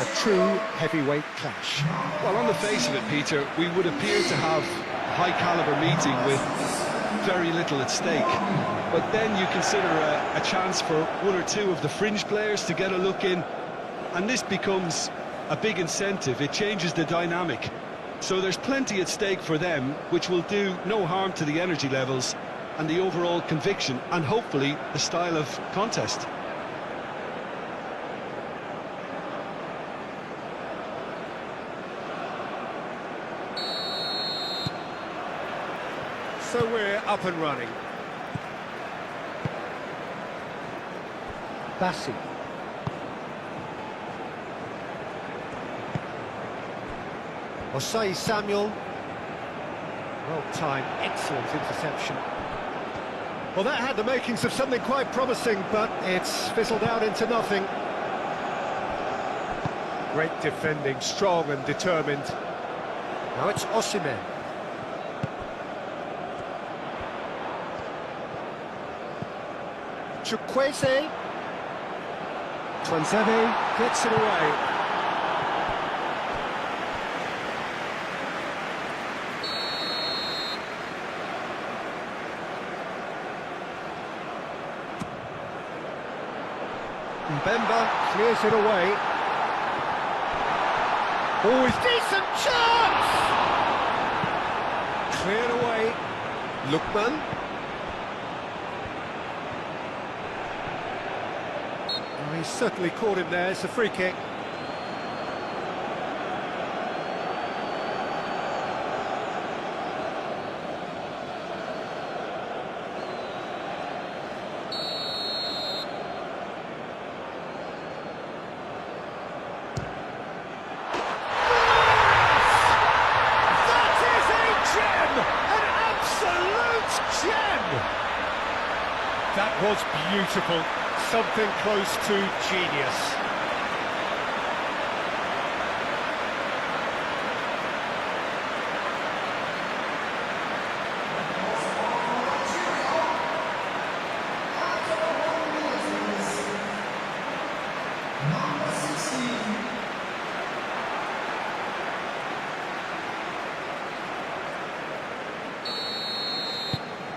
A true heavyweight clash. Well, on the face of it, Peter, we would appear to have a high-caliber meeting with very little at stake. But then you consider a chance for one or two of the fringe players to get a look in, and this becomes a big incentive. It changes the dynamic. So there's plenty at stake for them, which will do no harm to the energy levels and the overall conviction, and hopefully the style of contest. So we're up and running. Bassi. Osai Samuel. Well timed, excellent interception. Well, that had the makings of something quite promising, but it's fizzled out into nothing. Great defending, strong and determined. Now it's Osimhen. Chukwueze. Twanzebe gets it away. Mbemba clears it away. Oh, it's decent chance! Cleared away. Lookman. Oh, he's certainly caught him there. It's a free kick. That was beautiful, something close to genius.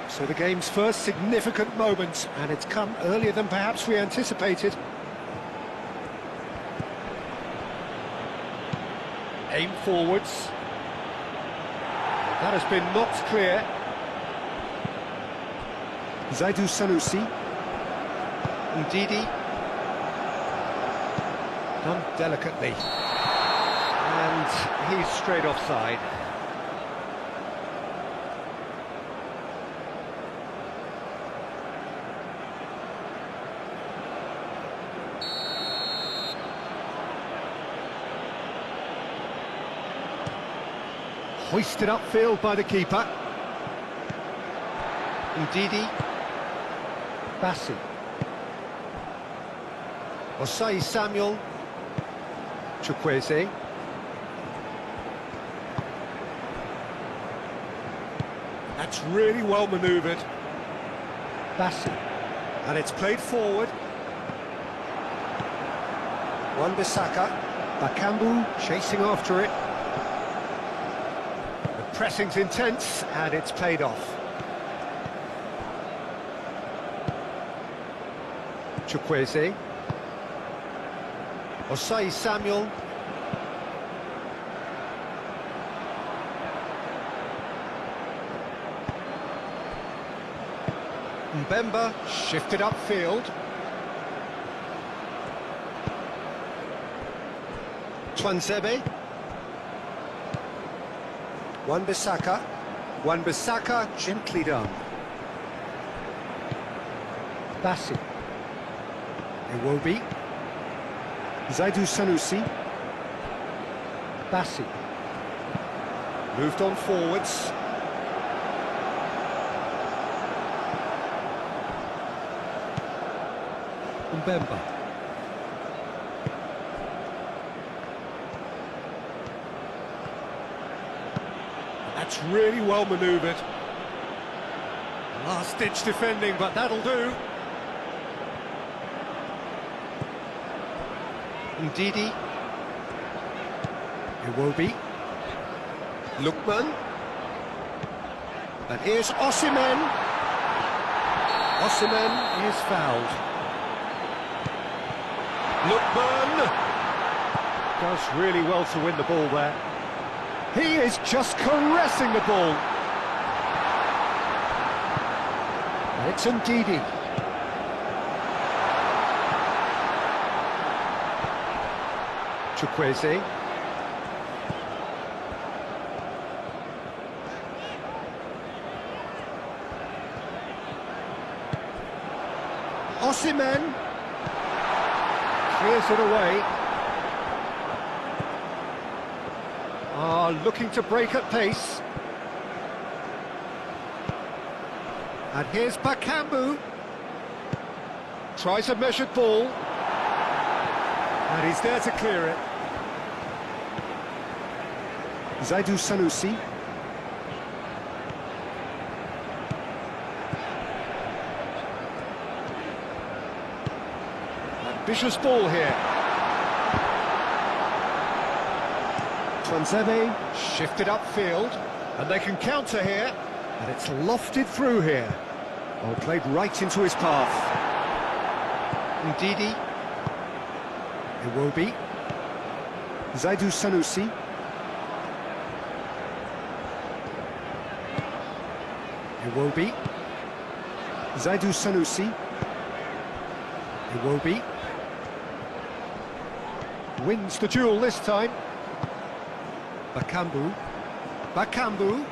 So the game's first significant moment, and it's come earlier than perhaps we anticipated. Aim forwards. That has been knocked clear. Zaidu Sanusi. Ndidi. Done delicately. And he's straight offside. Hoisted upfield by the keeper. Ndidi. Bassi. Osai Samuel. Chukwueze. That's really well manoeuvred. Bassi. And it's played forward. Wan-Bissaka. Bakambu chasing after it. Pressing's intense, and it's played off. Chukwueze. Osai Samuel. Mbemba shifted upfield. Twanzebe. Wan-Bissaka. Wan-Bissaka gently done. Bassi. Iwobi. Zaidu Sanusi. Bassi. Moved on forwards. Mbemba. That's really well manoeuvred. Last-ditch defending, but that'll do. Ndidi. Iwobi. Lookman. And here's Osimhen. Osimhen is fouled. Lookman does really well to win the ball there. He is just caressing the ball. And it's Ndidi. Chukwueze. Osimhen clears it away. Looking to break at pace. And here's Bakambu. Tries a measured ball. And he's there to clear it. Zaidu Sanusi. Ambitious ball here. Twanzebe shifted upfield, and they can counter here, and it's lofted through here. Oh, played right into his path. Ndidi. Iwobi. Zaidu Sanusi. Iwobi. Zaidu Sanusi. Iwobi. Wins the duel this time. Bakambu. Bakambu.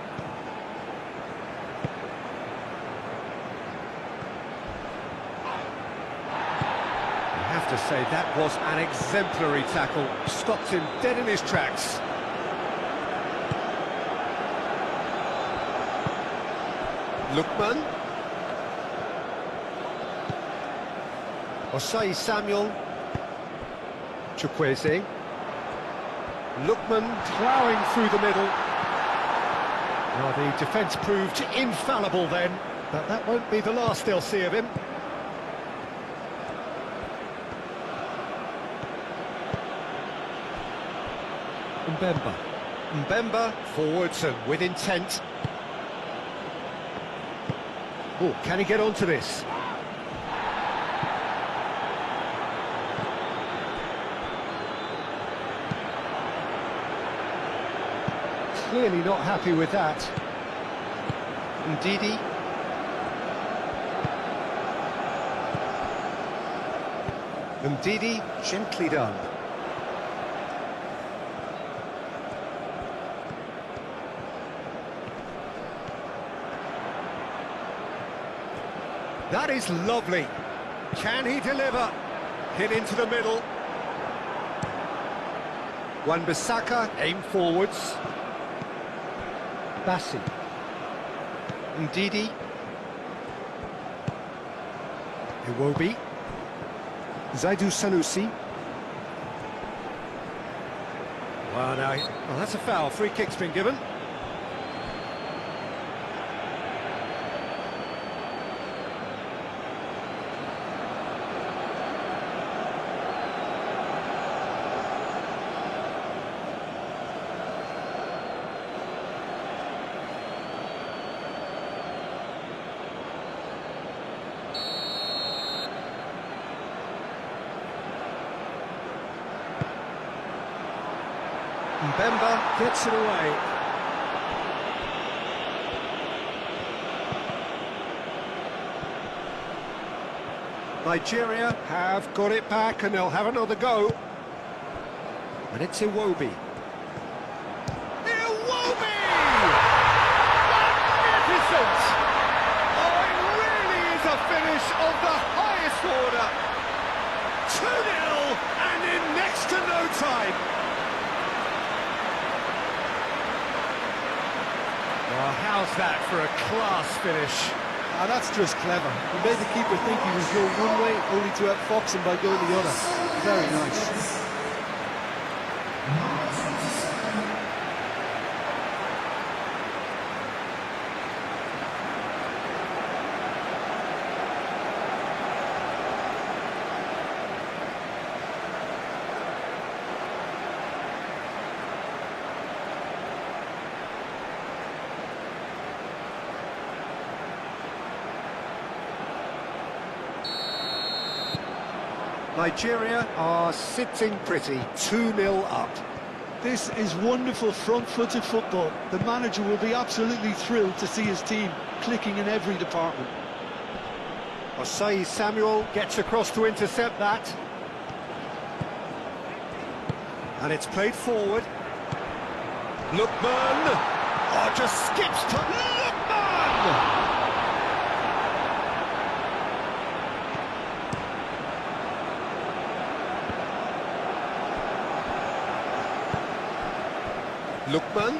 I have to say that was an exemplary tackle. Stopped him dead in his tracks. Lookman. Osai Samuel. Chukwueze. Lookman ploughing through the middle. Well, the defence proved infallible then, but that won't be the last they'll see of him. Mbemba. Mbemba forwards and with intent. Oh, can he get onto this? Clearly not happy with that. Ndidi. Ndidi, gently done. That is lovely. Can he deliver? Hit into the middle. Wan-Bissaka, aim forwards. Bassi. Ndidi. Iwobi. Zaidu Sanusi. Well, that's a foul. Free kick's been given. Mbemba gets it away. Nigeria have got it back and they'll have another go. And it's Iwobi. Iwobi! Magnificent! Oh, it really is a finish of the highest order. 2-0 and in next to no time. Well, how's that for a class finish? That's just clever. He made the keeper think he was going one way, only to outfox him by going the other. Very nice. Nigeria are sitting pretty, 2-0 up. This is wonderful front-footed football. The manager will be absolutely thrilled to see his team clicking in every department. Osei Samuel gets across to intercept that. And it's played forward. Lookman! Oh, just skips to Lookman! Lookman.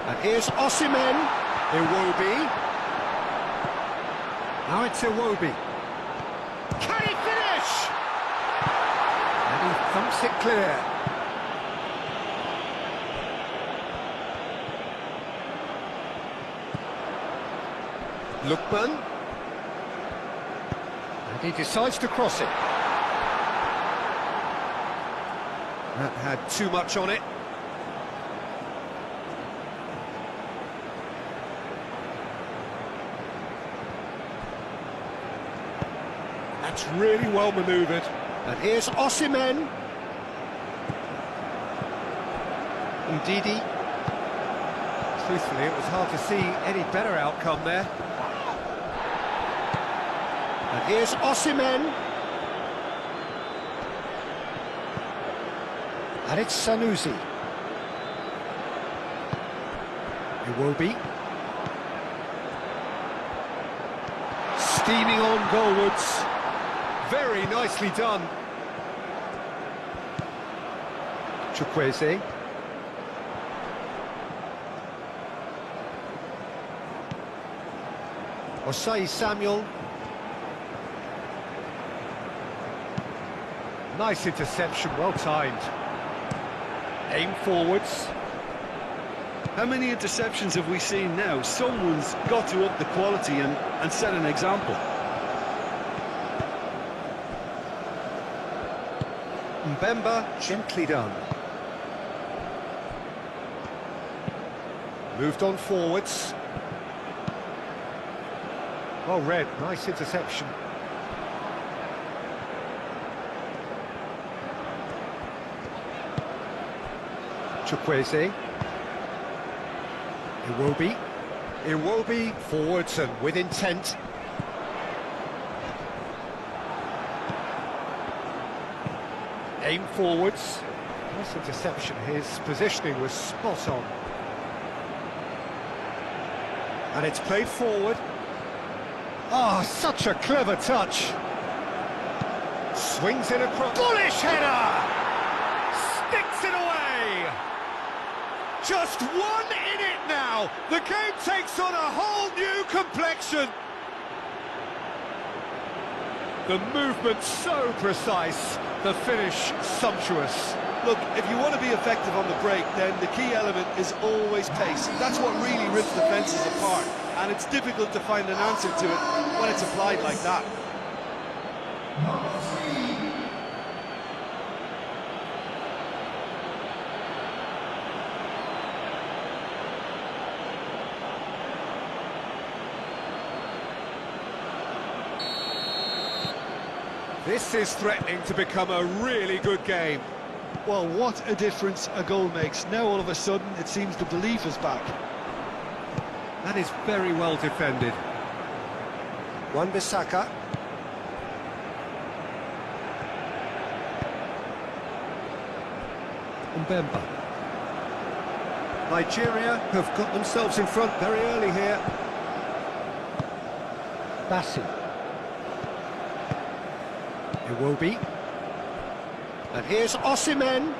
And here's Osimhen. Iwobi. Now it's Iwobi. Can he finish? And he thumps it clear. Lookman. And he decides to cross it. That had too much on it. That's really well manoeuvred. And here's Osimhen. Ndidi. Truthfully, it was hard to see any better outcome there. And here's Osimhen. And it's Sanusi. Iwobi. Steaming on goalwards. Very nicely done. Chukwueze. Osei Samuel. Nice interception, well timed. Aim forwards. How many interceptions have we seen now? Someone's got to up the quality and set an example. Mbemba, gently done. Moved on forwards. Well read, nice interception. Chukwueze. Iwobi. Iwobi forwards and with intent. Aim forwards. Nice interception. His positioning was spot on. And it's played forward. Ah, such a clever touch. Swings it across. Bullish header! Sticks it away! Just one in it now. The game takes on a whole new complexion. The movement so precise, the finish sumptuous. Look, if you want to be effective on the break, then the key element is always pace. That's what really rips defences apart, and it's difficult to find an answer to it when it's applied like that. This is threatening to become a really good game. Well, what a difference a goal makes. Now all of a sudden it seems the belief is back. That is very well defended. Wan-Bissaka. Mbemba. Nigeria have got themselves in front very early here. Bassi. Iwobi. And here's Osimhen.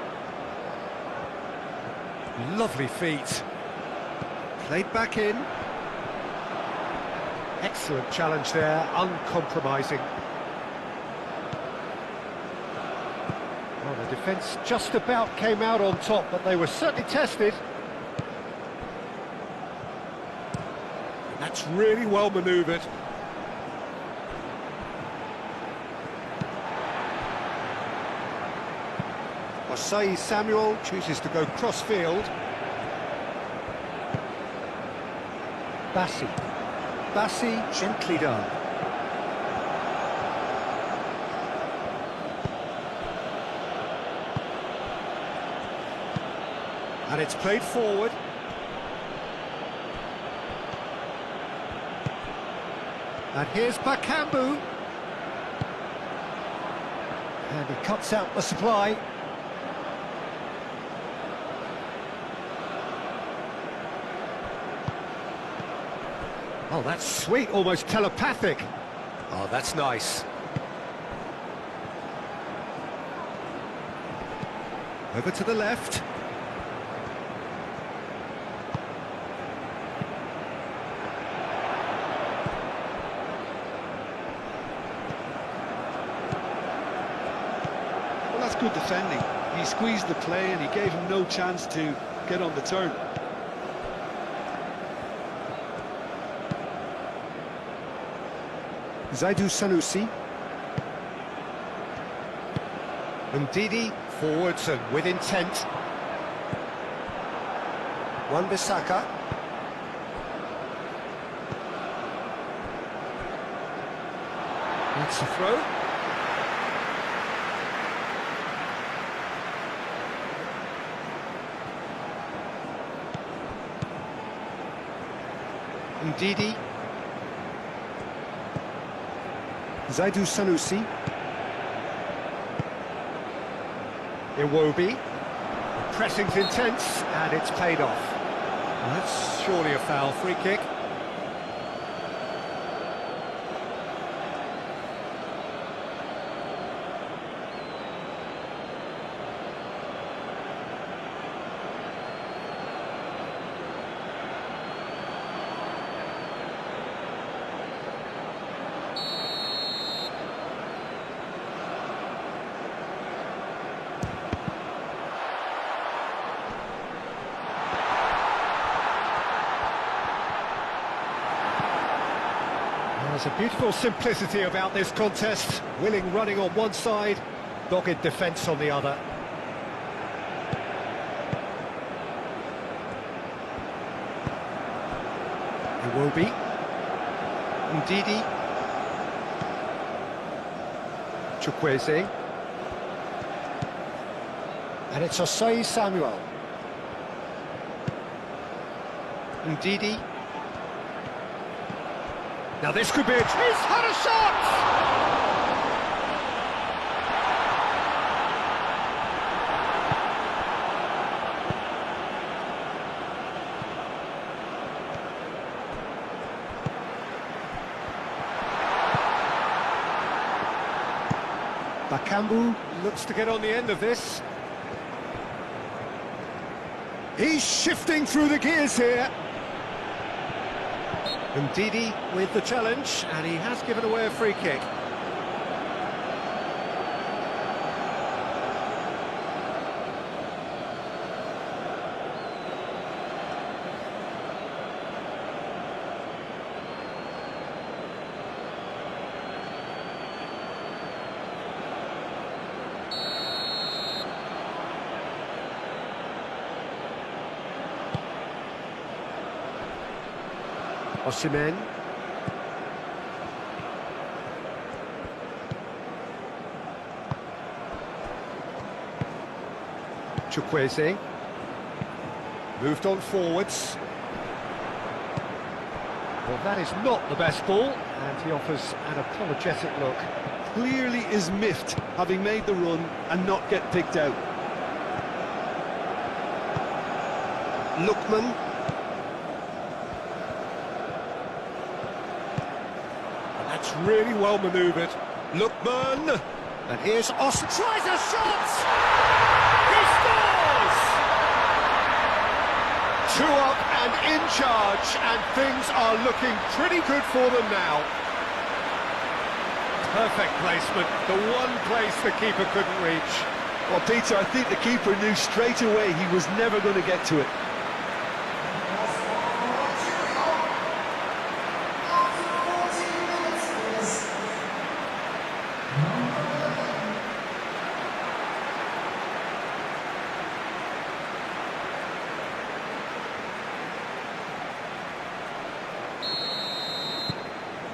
Lovely feet. Played back in. Excellent challenge there, uncompromising. Well, the defence just about came out on top, but they were certainly tested. And that's really well manoeuvred. Osei Samuel chooses to go cross-field. Bassi. Bassi, gently done. And it's played forward. And here's Bakambu. And he cuts out the supply. Oh, that's sweet, almost telepathic. Oh, that's nice. Over to the left. Well, that's good defending. He squeezed the play and he gave him no chance to get on the turn. Zaidu Sanusi. Ndidi forwards and with intent. Wan-Bissaka. It's a throw. Ndidi. Zaidu Sanusi. Iwobi. Pressing's intense, and it's paid off. Well, that's surely a foul. Free kick. There's a beautiful simplicity about this contest. Willing running on one side, dogged defence on the other. Iwobi. Ndidi. Chukwueze. And it's Osei Samuel. Ndidi. Now this could be a... He's had a shot! Bakambu looks to get on the end of this. He's shifting through the gears here. Ndidi with the challenge, and he has given away a free kick. Osimhen. Chukwueze. Moved on forwards. Well, that is not the best ball, and he offers an apologetic look. Clearly is miffed, having made the run and not get picked out. Lookman. That's really well manoeuvred. Lookman. And here's Austin. Tries a shot! He scores! 2 up and in charge, and things are looking pretty good for them now. Perfect placement, the one place the keeper couldn't reach. Well, Peter, I think the keeper knew straight away he was never going to get to it.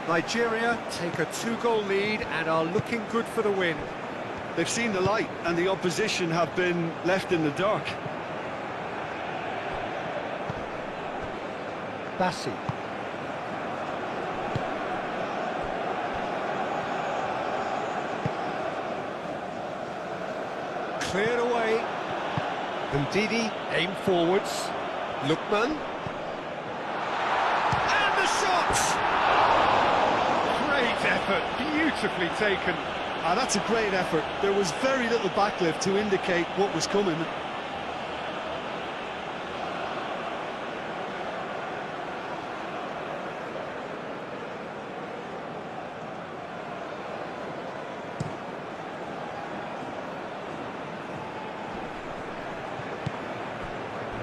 Nigeria take a 2-goal lead and are looking good for the win. They've seen the light and the opposition have been left in the dark. Bassi. Cleared away. Ndidi, aim forwards. Lookman. And the shot! Great effort, beautifully taken. Ah, that's a great effort. There was very little backlift to indicate what was coming.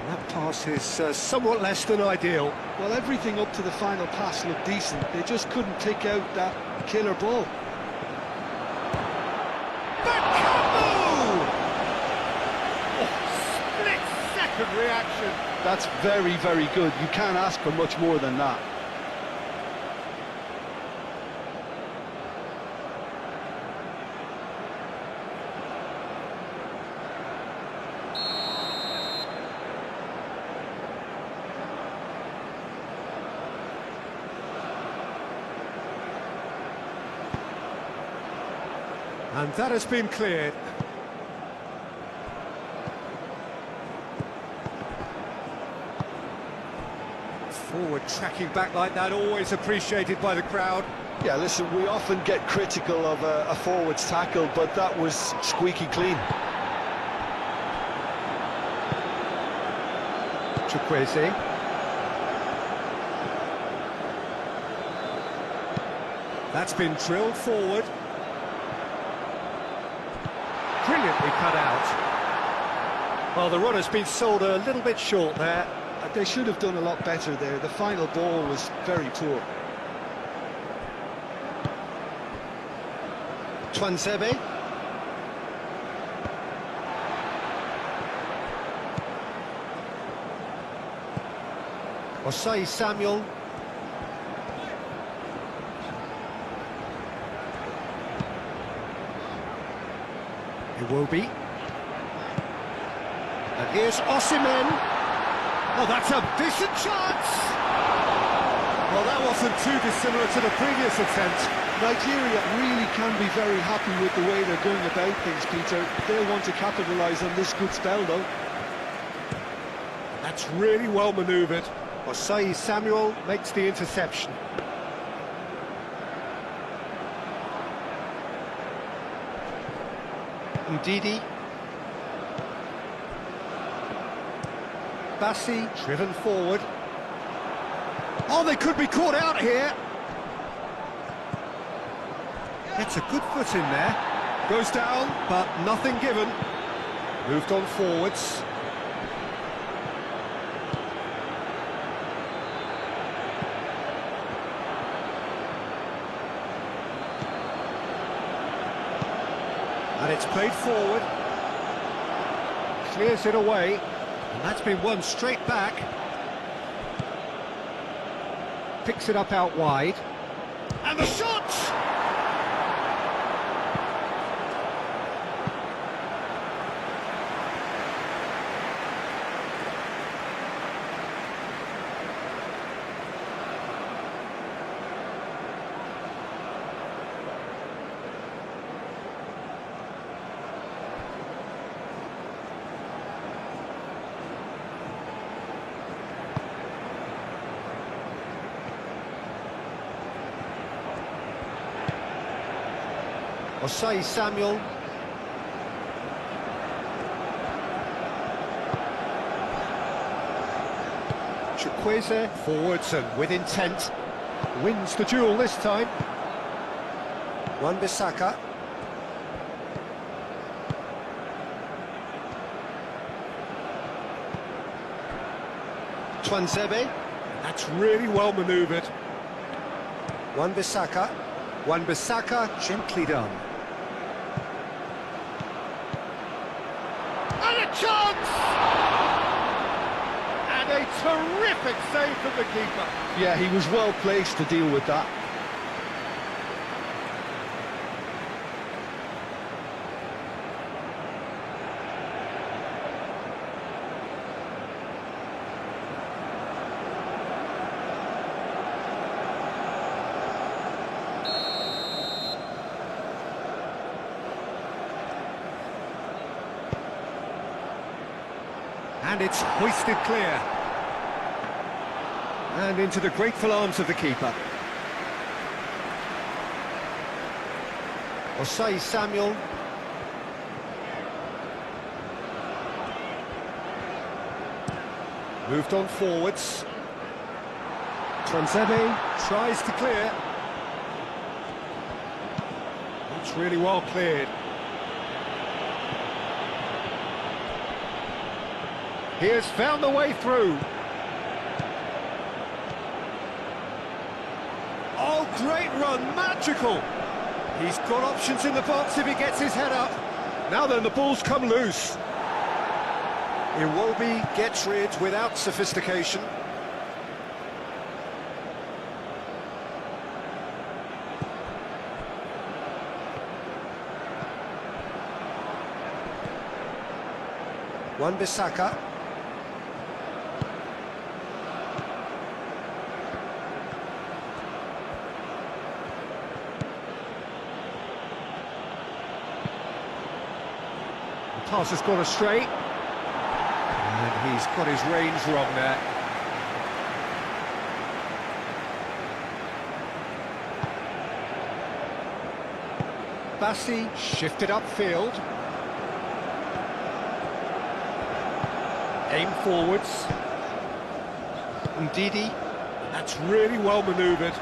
That pass is somewhat less than ideal. Well, everything up to the final pass looked decent. They just couldn't pick out that killer ball. Split-second reaction. That's very, very good. You can't ask for much more than that. And that has been cleared. Forward tracking back like that, always appreciated by the crowd. Yeah, listen, we often get critical of a forward's tackle, but that was squeaky clean. Chukwueze. That's been drilled forward. Brilliantly cut out. Well, the runner's been sold a little bit short there. They should have done a lot better there. The final ball was very poor. Twansebe. Osai Samuel. Iwobi. And here's Osimhen. Oh, that's a decent chance! Well, that wasn't too dissimilar to the previous attempt. Nigeria really can be very happy with the way they're going about things, Peter. They'll want to capitalise on this good spell, though. That's really well manoeuvred. Osai Samuel makes the interception. Ndidi. Bassi, driven forward. Oh, they could be caught out here. Gets a good foot in there. Goes down, but nothing given. Moved on forwards. And it's played forward. Clears it away. And that's been won straight back. Picks it up out wide. And the shot! Osai Samuel. Chukwueze forwards and with intent. Wins the duel this time. Wan-Bissaka. Twansebe. That's really well manoeuvred. Wan-Bissaka. Wan-Bissaka, gently done. And a chance! And a terrific save from the keeper. Yeah, he was well placed to deal with that. And it's hoisted clear. And into the grateful arms of the keeper. Osei Samuel. Moved on forwards. Transebe tries to clear. It's really well cleared. He has found the way through. Oh, great run, magical. He's got options in the box if he gets his head up. Now then, the ball's come loose. Iwobi gets rid without sophistication. Wan-Bissaka. The pass has gone astray. And he's got his range wrong there. Bassi shifted upfield. Aim forwards. Ndidi. That's really well manoeuvred.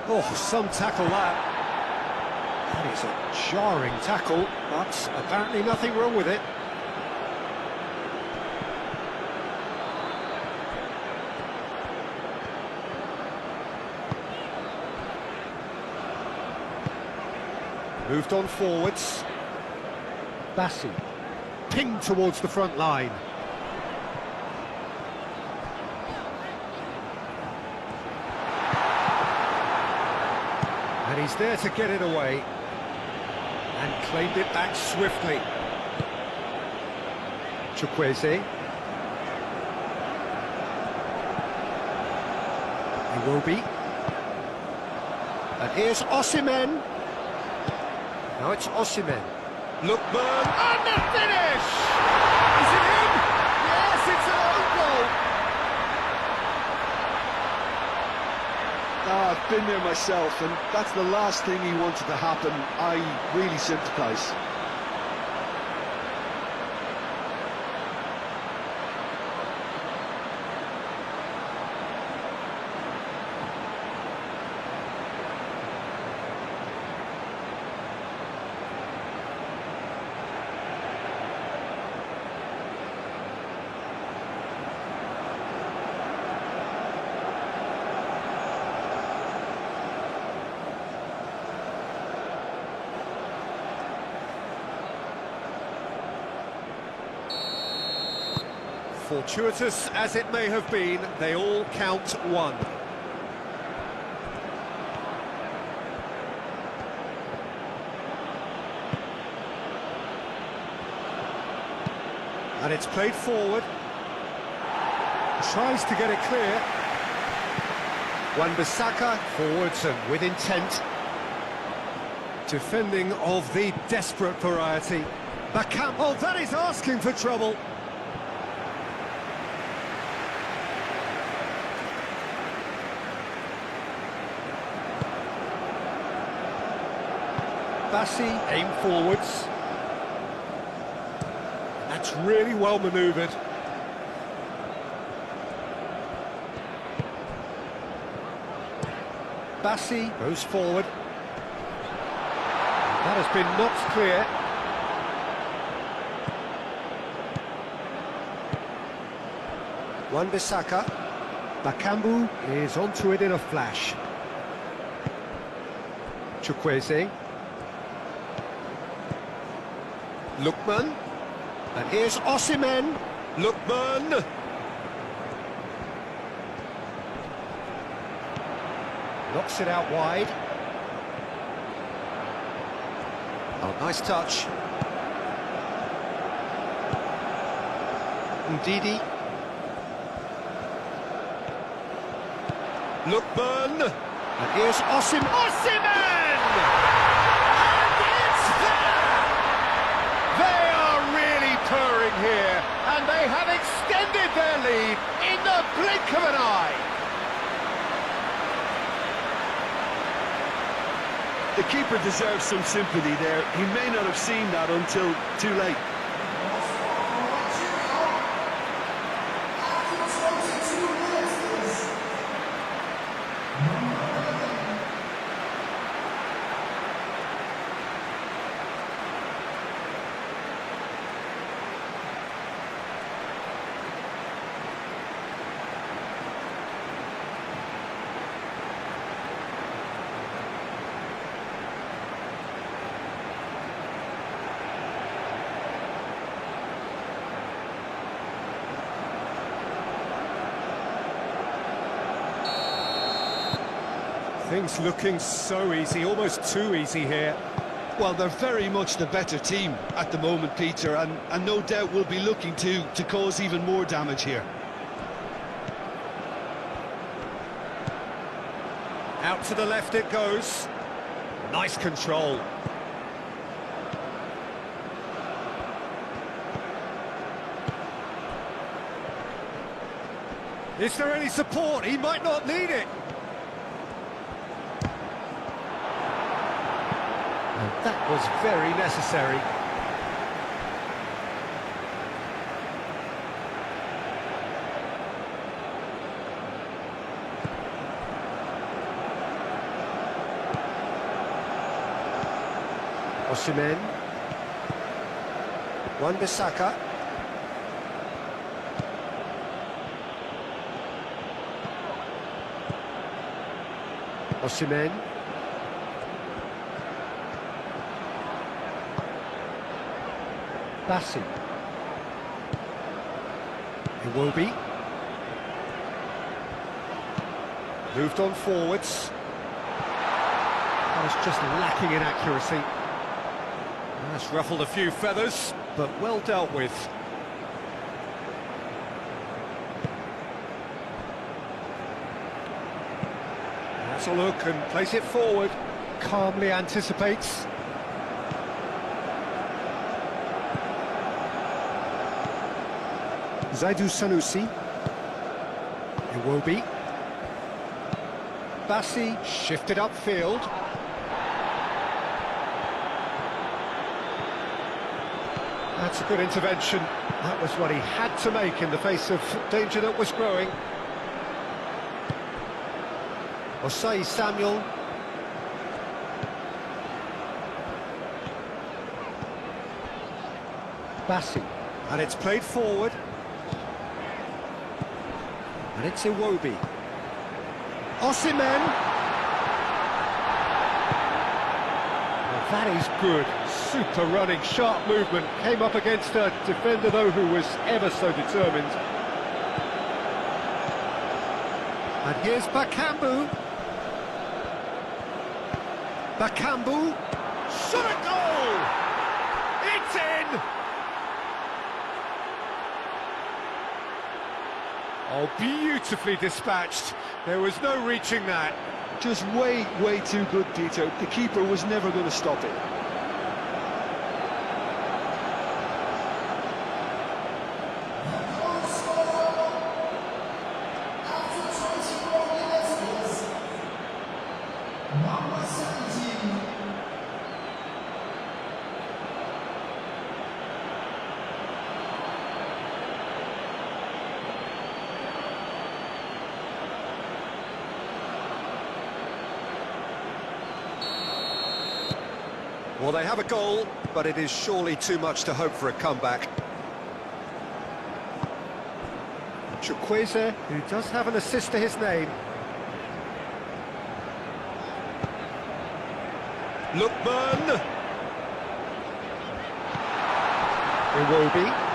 Oh, some tackle that. That is a jarring tackle, but apparently nothing wrong with it. Moved on forwards. Bassi. Pinged towards the front line. And he's there to get it away. And claimed it back swiftly. Chukwueze. Iwobi. And here's Osimhen. Now it's Osimhen. Lookman, and the finish! Is it in? Yes, it's an own goal! I've been there myself, and that's the last thing he wanted to happen. I really sympathise. Fortuitous as it may have been, they all count one. And it's played forward. Tries to get it clear. Wan-Bissaka forwards and with intent. Defending of the desperate variety. Bakam, oh, that is asking for trouble. Bassi, aim forwards. That's really well manoeuvred. Bassi goes forward. That has been knocked clear. Wan-Bissaka. Bakambu is onto it in a flash. Chukwueze. Lookman, and here's Osimhen. Lookman. Knocks it out wide. Oh, nice touch. Ndidi. Lookman, and here's Osimhen! And it's there! They are really purring here. here, and they have extended their lead in the blink of an eye. The keeper deserves some sympathy there. He may not have seen that until too late. Things looking so easy, almost too easy here. Well, they're very much the better team at the moment, Peter, and no doubt will be looking to cause even more damage here. Out to the left it goes. Nice control. Is there any support? He might not need it. And that was very necessary. Osimhen. Wan-Bissaka. Osimhen. Bassi. Iwobi. Moved on forwards. That was just lacking in accuracy. That's ruffled a few feathers, but well dealt with. That's a look and plays it forward. Calmly anticipates. Zaidu Sanusi. Iwobi. Bassi shifted upfield. That's a good intervention. That was what he had to make in the face of danger that was growing. Osei Samuel. Bassi. And it's played forward. And it's Iwobi. Osimhen. Well, that is good. Super running, sharp movement. Came up against a defender, though, who was ever so determined. And here's Bakambu. Bakambu. Shot a goal! It's in! Oh, beautifully dispatched. There was no reaching that. Just way too good, Peter. The keeper was never going to stop it. Well, they have a goal, but it is surely too much to hope for a comeback. Chukwueze, who does have an assist to his name. Lookman. Iwobi.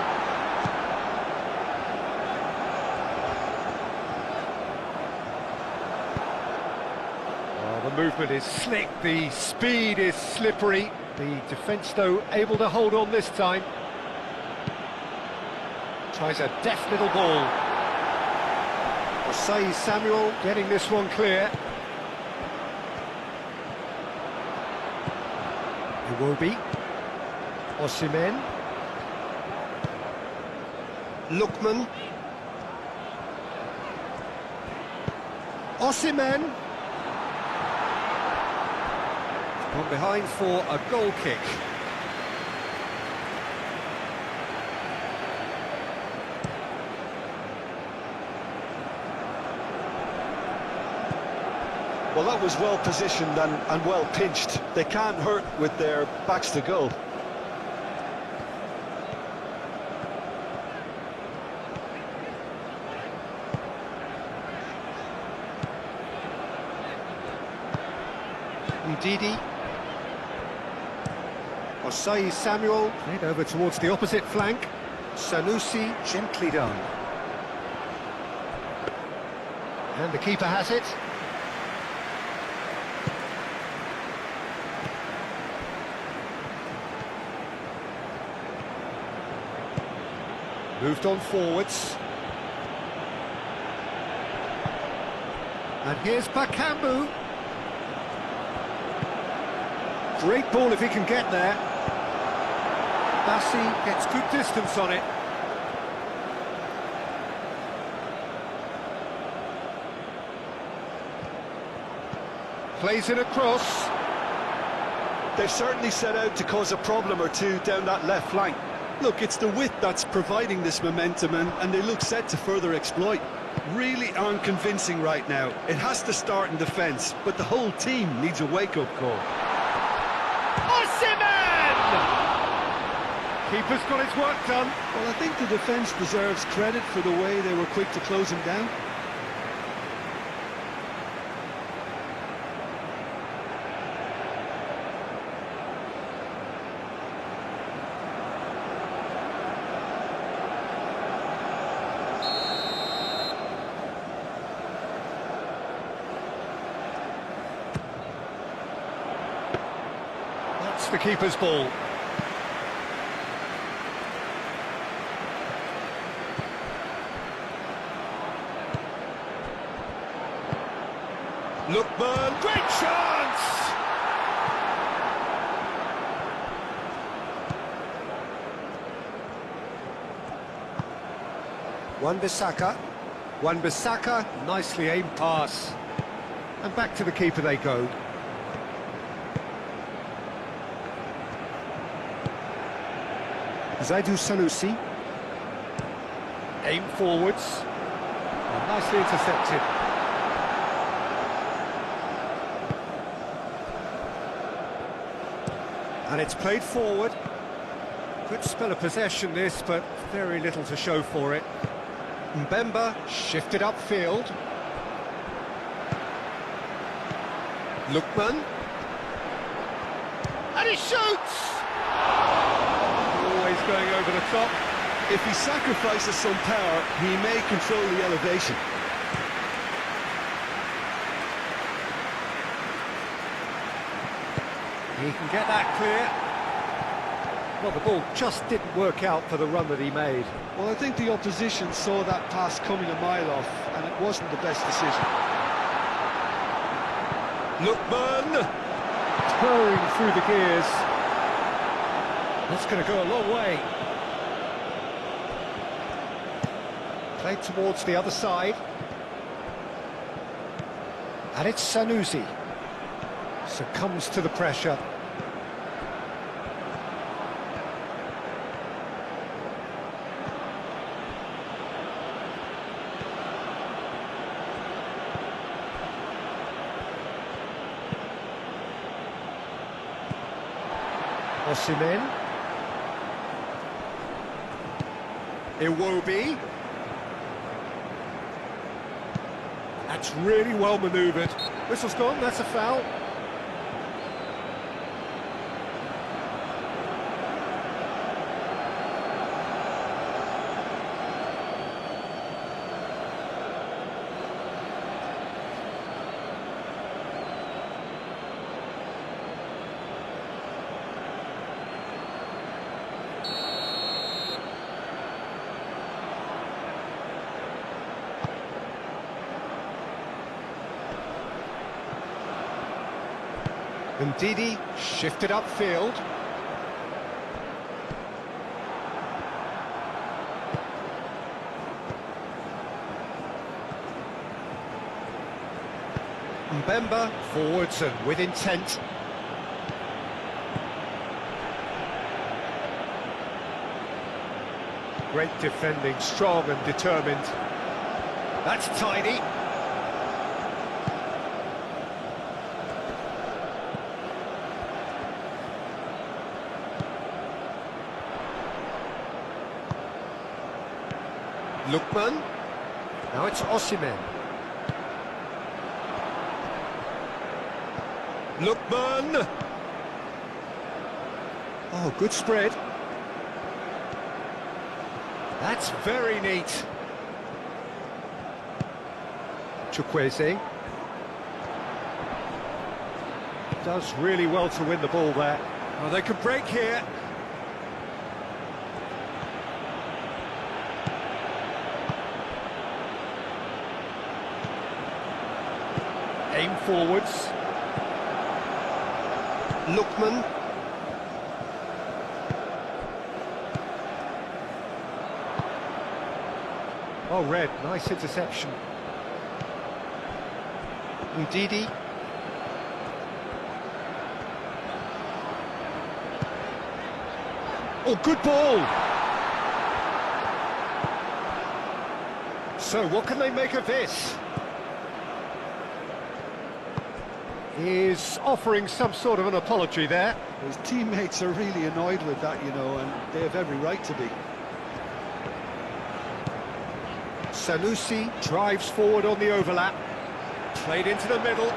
The movement is slick, the speed is slippery. The defence, though, able to hold on this time. Tries a deft little ball. Osei Samuel getting this one clear. Iwobi. Osimhen. Lookman. Osimhen. Gone behind for a goal kick. Well, that was well positioned and well pinched. They can't hurt with their backs to goal. Ndidi. Osai Samuel, played over towards the opposite flank. Sanusi, gently done. And the keeper has it. Moved on forwards. And here's Bakambu. Great ball if he can get there. Bassi gets good distance on it. Plays it across. They've certainly set out to cause a problem or two down that left flank. Look, it's the width that's providing this momentum, and they look set to further exploit. Really aren't convincing right now. It has to start in defence, but the whole team needs a wake-up call. Osimhen! Keeper's got his work done. Well, I think the defence deserves credit for the way they were quick to close him down. That's the keeper's ball. Lookman, great chance! Wan-Bissaka, nicely aimed pass. And back to the keeper they go. Zaidu Sanusi. Aim forwards. And nicely intercepted. And it's played forward. Good spell of possession this, but very little to show for it. Mbemba shifted upfield. Lookman. And he shoots! Always going over the top. If he sacrifices some power, he may control the elevation. He can get that clear. Well, the ball just didn't work out for the run that he made. Well, I think the opposition saw that pass coming a mile off, and it wasn't the best decision. Lookman! Purring through the gears. That's going to go a long way. Played towards the other side. And it's Sanusi. Succumbs to the pressure. Osimhen. Iwobi. That's really well manoeuvred. Whistle's gone, that's a foul. Ndidi shifted upfield. Mbemba forwards and with intent. Great defending, strong and determined. That's tidy. Lookman. Now it's Osimhen. Lookman. Oh, good spread. That's very neat. Chukwueze. Does really well to win the ball there. Oh, they could break here. Aim forwards. Lookman. Oh, Red, nice interception. Ndidi. Oh, good ball! So, what can they make of this? He's offering some sort of an apology there. His teammates are really annoyed with that, you know, and they have every right to be. Sanusi drives forward on the overlap. Played into the middle.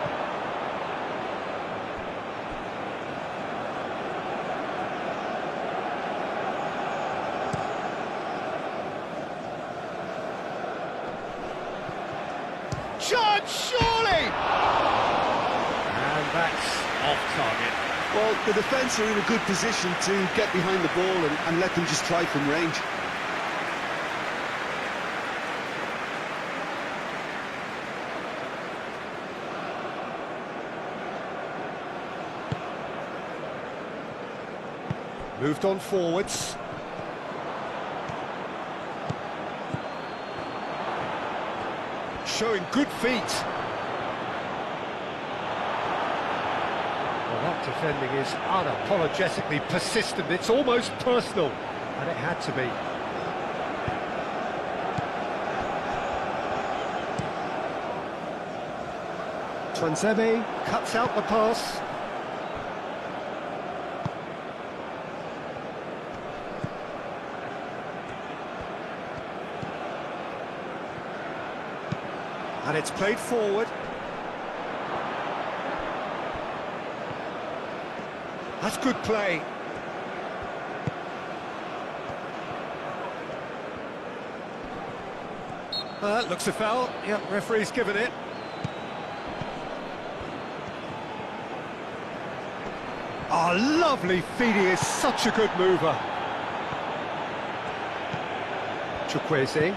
Shot, surely! And that's off target. Well, the defence are in a good position to get behind the ball and let them just try from range. Moved on forwards. Showing good feet. Well, that defending is unapologetically persistent. It's almost personal, and it had to be. Tuanzebe cuts out the pass. And it's played forward. That's good play. Looks a foul. Yep, referee's given it. Oh, lovely feed. He is such a good mover. Chukwueze.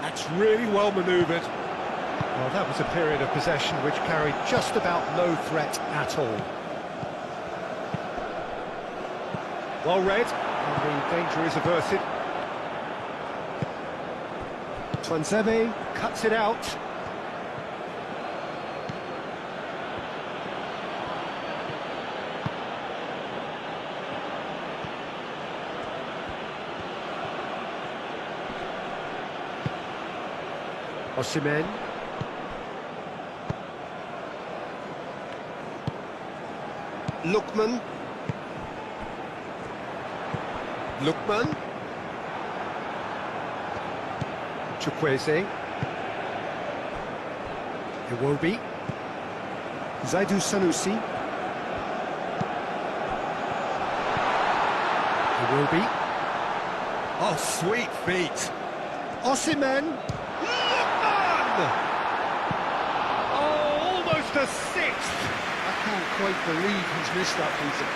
That's really well manoeuvred. Well, that was a period of possession which carried just about no threat at all. Well read, and the danger is averted. Tuanzebe cuts it out. Osimhen. Lookman. Lookman. Chukwueze. Iwobi. Zaidu Sanusi. Iwobi. Oh, sweet feet. Osimhen. Oh, almost a sixth. I can't quite believe he's missed that, Peter.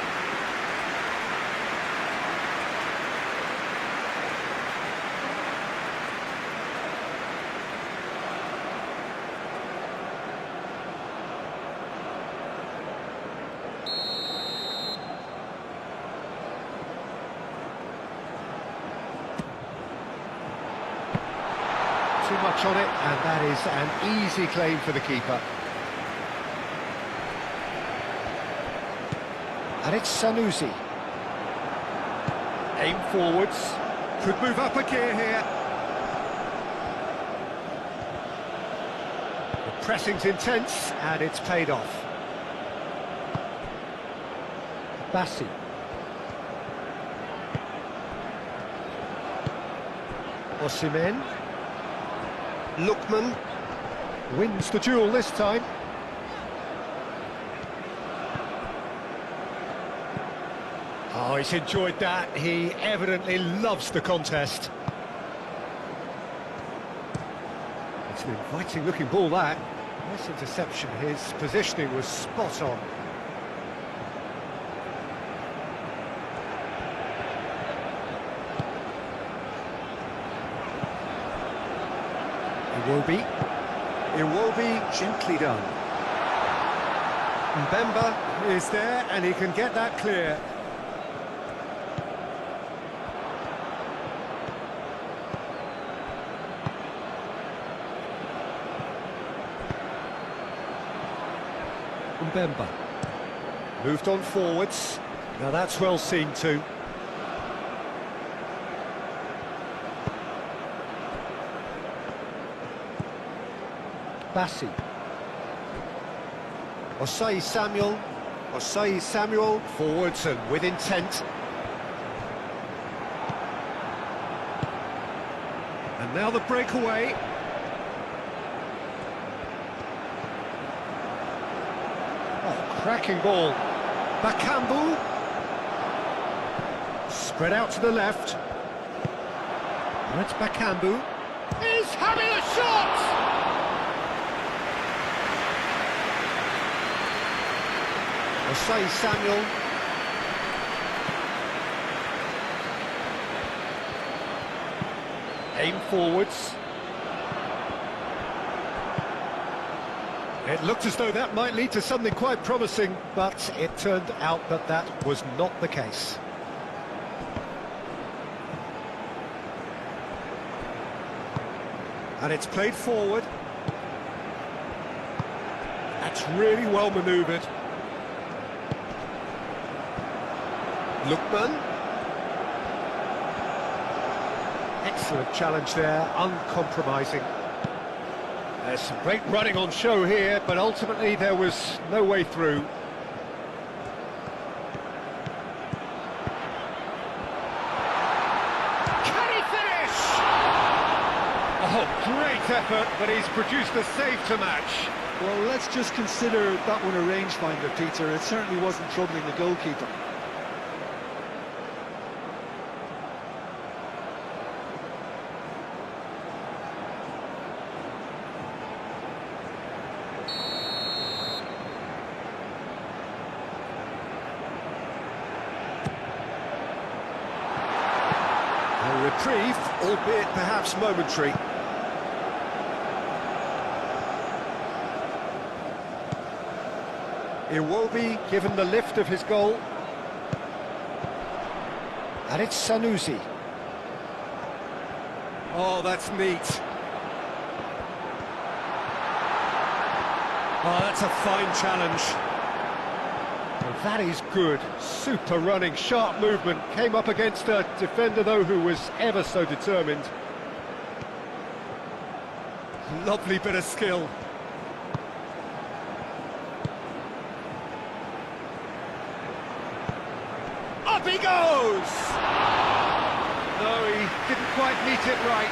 too much on it, and that is an easy claim for the keeper. And it's Sanusi. Aim forwards. Could move up a gear here. The pressing's intense, and it's paid off. Bassi. Osimhen. Lookman wins the duel this time. Oh, he's enjoyed that. He evidently loves the contest. It's an inviting looking ball, that. Nice interception. His positioning was spot on. Iwobi, gently done. Mbemba is there, and he can get that clear. Mbemba moved on forwards. Now that's well seen too. Bassi. Osei Samuel, forwards and with intent. And now the breakaway. Oh, cracking ball. Bakambu. Spread out to the left. And it's Bakambu. He's having a shot! Osei Samuel. Aim forwards. It looked as though that might lead to something quite promising, but it turned out that that was not the case. And it's played forward. That's really well manoeuvred. Lookman. Excellent challenge there, uncompromising. There's some great running on show here, but ultimately there was no way through. Can he finish? Oh, great effort, but he's produced a save to match. Well, let's just consider that one a rangefinder, Peter. It certainly wasn't troubling the goalkeeper. A reprieve, albeit perhaps momentary. Iwobi given the lift of his goal. And it's Sanusi. Oh, that's neat. Oh, that's a fine challenge. Well, that is good. Super running, sharp movement. Came up against a defender, though, who was ever so determined. Lovely bit of skill. Up he goes! No, he didn't quite meet it right.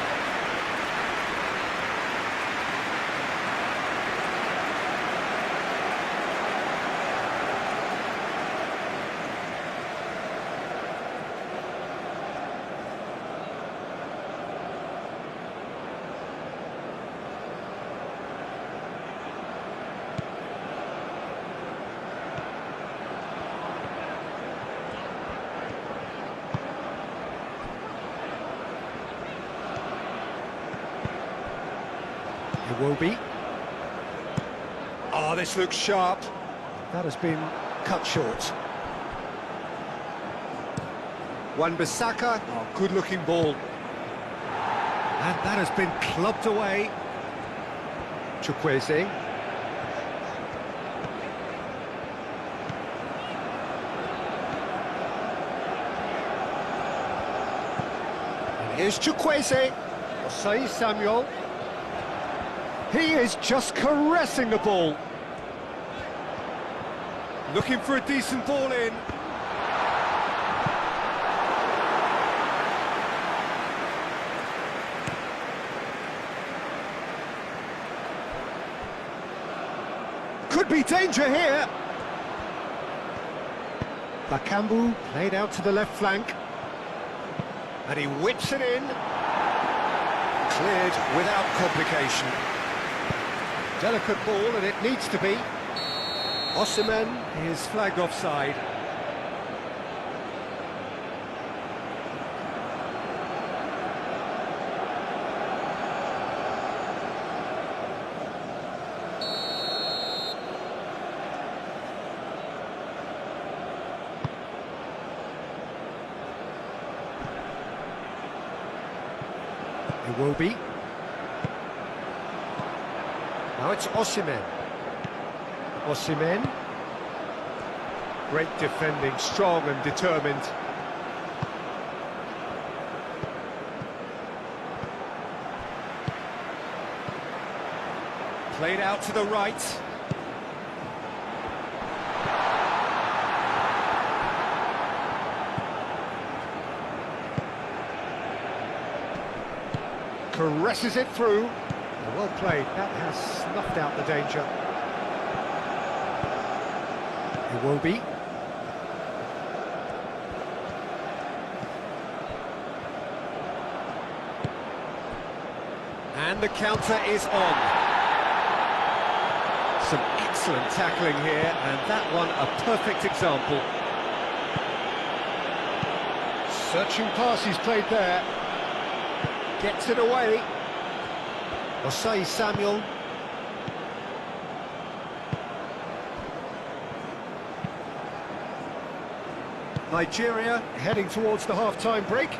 Iwobi. Oh, this looks sharp. That has been cut short. Wan-Bissaka. Oh, good-looking ball. And that has been clubbed away. Chukwueze. And here's Chukwueze. Osei Samuel. He is just caressing the ball. Looking for a decent ball in. Could be danger here. Bakambu played out to the left flank. And he whips it in. Cleared without complication. Delicate ball, and it needs to be. Osimhen is flagged offside. It will be. Now it's Osimhen. Osimhen. Great defending, strong and determined. Played out to the right. Caresses it through. Well played, that has snuffed out the danger. It will be. And the counter is on. Some excellent tackling here, and that one a perfect example. Searching pass he's played there. Gets it away. Osei Samuel. Nigeria heading towards the half-time break.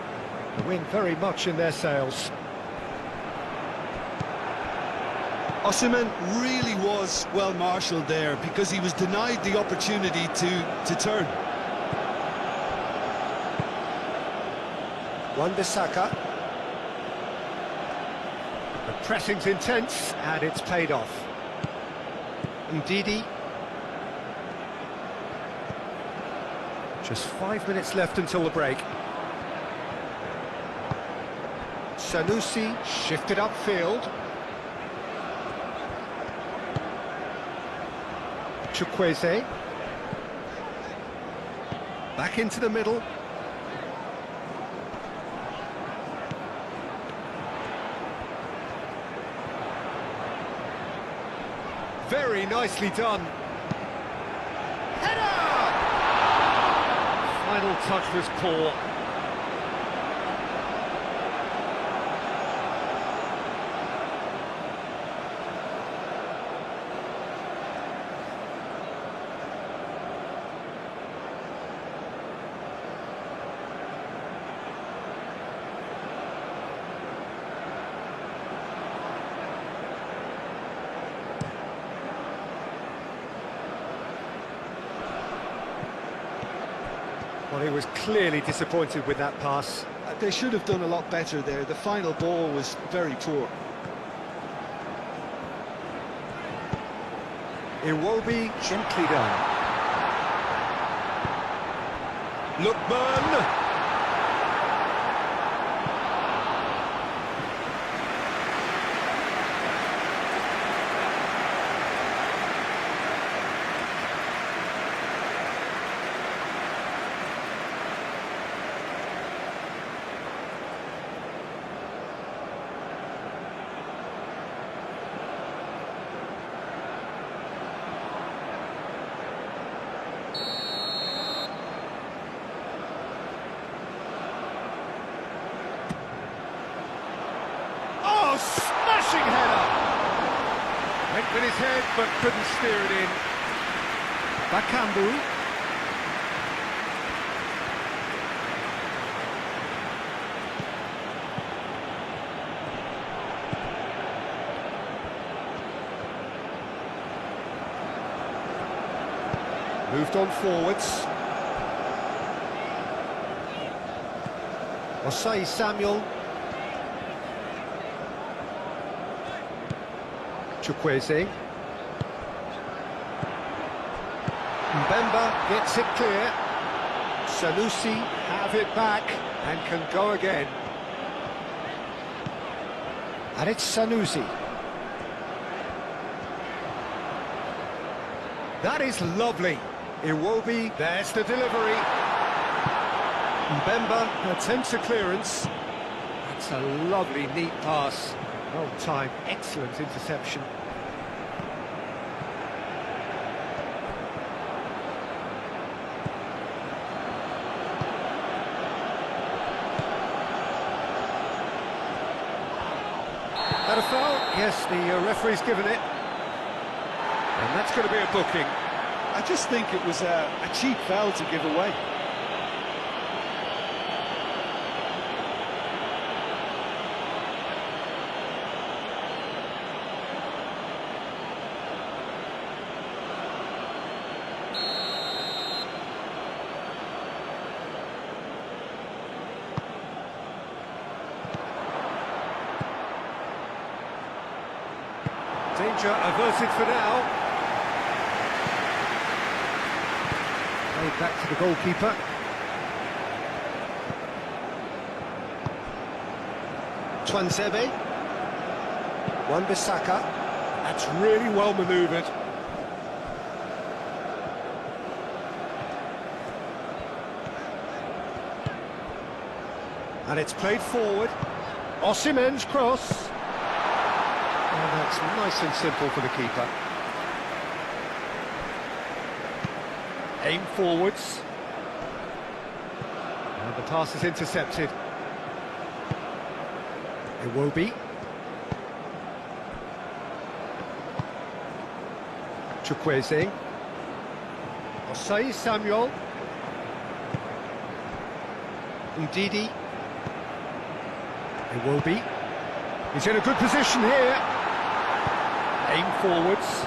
The wind very much in their sails. Osimhen really was well marshalled there because he was denied the opportunity to turn. Wan-Bissaka. The pressing's intense, and it's paid off. Ndidi. Just 5 minutes left until the break. Sanusi shifted upfield. Chukwueze. Back into the middle. Very nicely done. Header! Final touch was poor. Well, he was clearly disappointed with that pass. They should have done a lot better there. The final ball was very poor. Iwobi gently done. Lookman! Smashing header! Went with his head, but couldn't steer it in. Bakambu. Moved on forwards. Osei Samuel. Chukwueze. Mbemba gets it clear. Sanusi have it back and can go again. And it's Sanusi. That is lovely. Iwobi, there's the delivery. Mbemba attempts a clearance. That's a lovely, neat pass. Well timed, excellent interception. That a foul? Yes, the referee's given it. And that's going to be a booking. I just think it was a cheap foul to give away. Danger averted for now. Played back to the goalkeeper. Twanzebe. Wan-Bissaka. That's really well manoeuvred. And it's played forward. Osimhen's cross. And that's nice and simple for the keeper. Aim forwards. And the pass is intercepted. Iwobi. Chukwueze. Osei Samuel. Ndidi. Iwobi. He's in a good position here. Aim forwards.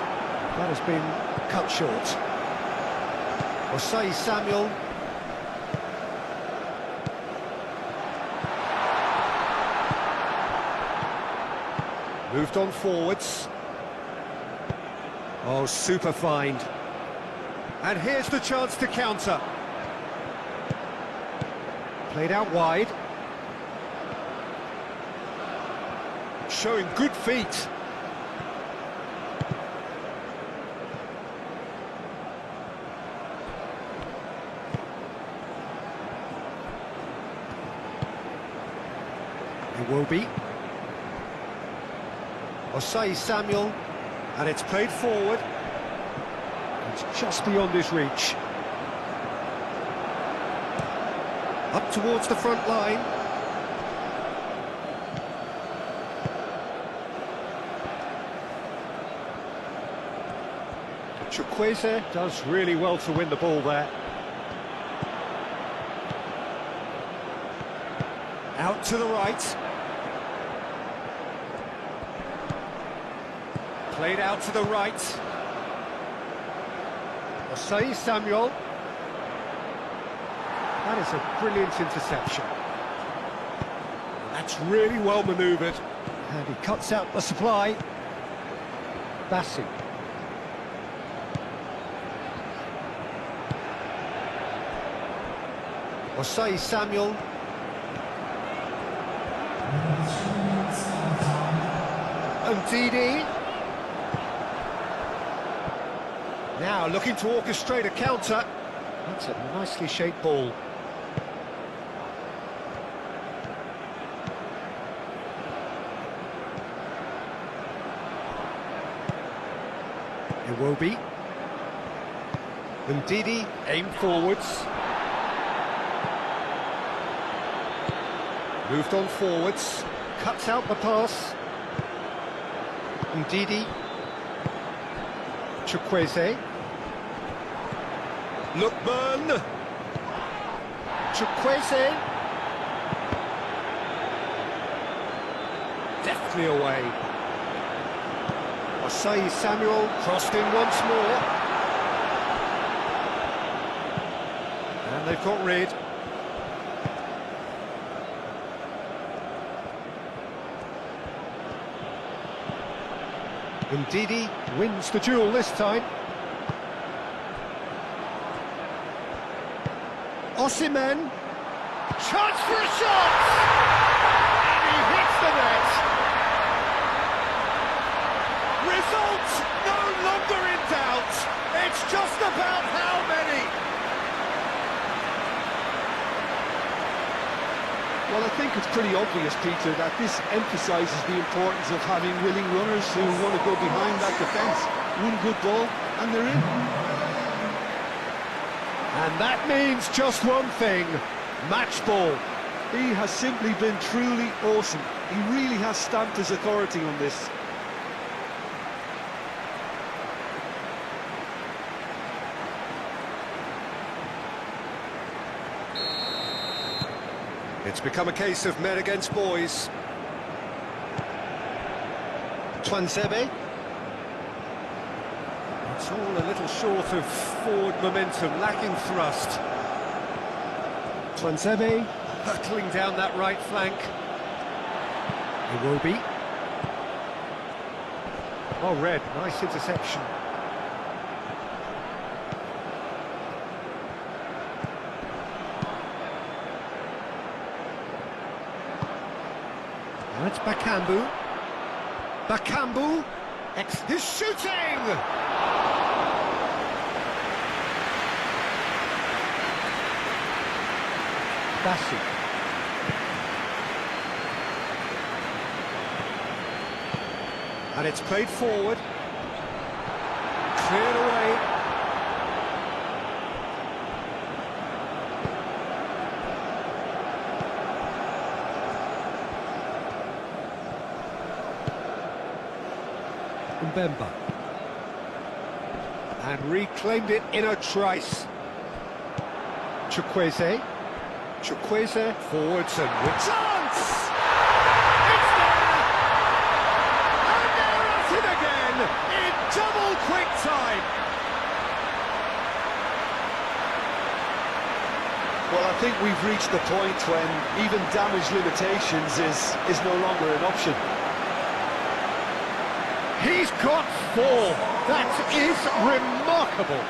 That has been cut short. Osei Samuel. Moved on forwards. Oh, super find. And here's the chance to counter. Played out wide. Showing good feet. Iwobi. Osei Samuel, and it's played forward. It's just beyond his reach. Up towards the front line. Chukwueze does really well to win the ball there. Out to the right. Played out to the right. Osei Samuel. That is a brilliant interception. That's really well manoeuvred. And he cuts out the supply. Bassi. Osei Samuel. Ndidi. Now looking to orchestrate a counter. That's a nicely shaped ball. Iwobi. Ndidi, aim forwards. Moved on forwards. Cuts out the pass. Ndidi. Chukwueze. Lookman. Chukwueze. Deftly away. Osei Samuel crossed in once more. they've got rid. Ndidi wins the duel this time. Osimhen. Chance for a shot! And he hits the net. Result no longer in doubt. It's just about how many. Well, I think it's pretty obvious, Peter, that this emphasises the importance of having willing runners who want to go behind that defence. One good ball, and they're in. And that means just one thing, match ball. He has simply been truly awesome. He really has stamped his authority on this. It's become a case of men against boys. Twansebe. It's all a little short of forward momentum, lacking thrust. Twansebe hurtling down that right flank. Iwobi. Oh, Red, nice interception. Now it's Bakambu. Bakambu. He's shooting! Bassi. And it's played forward. Cleared away. Mbemba. And reclaimed it in a trice. Chukwueze. Chukwueze forwards and with chance! It's there! And they're at it again in double quick time! Well, I think we've reached the point when even damage limitations is no longer an option. He's got 4. That is remarkable.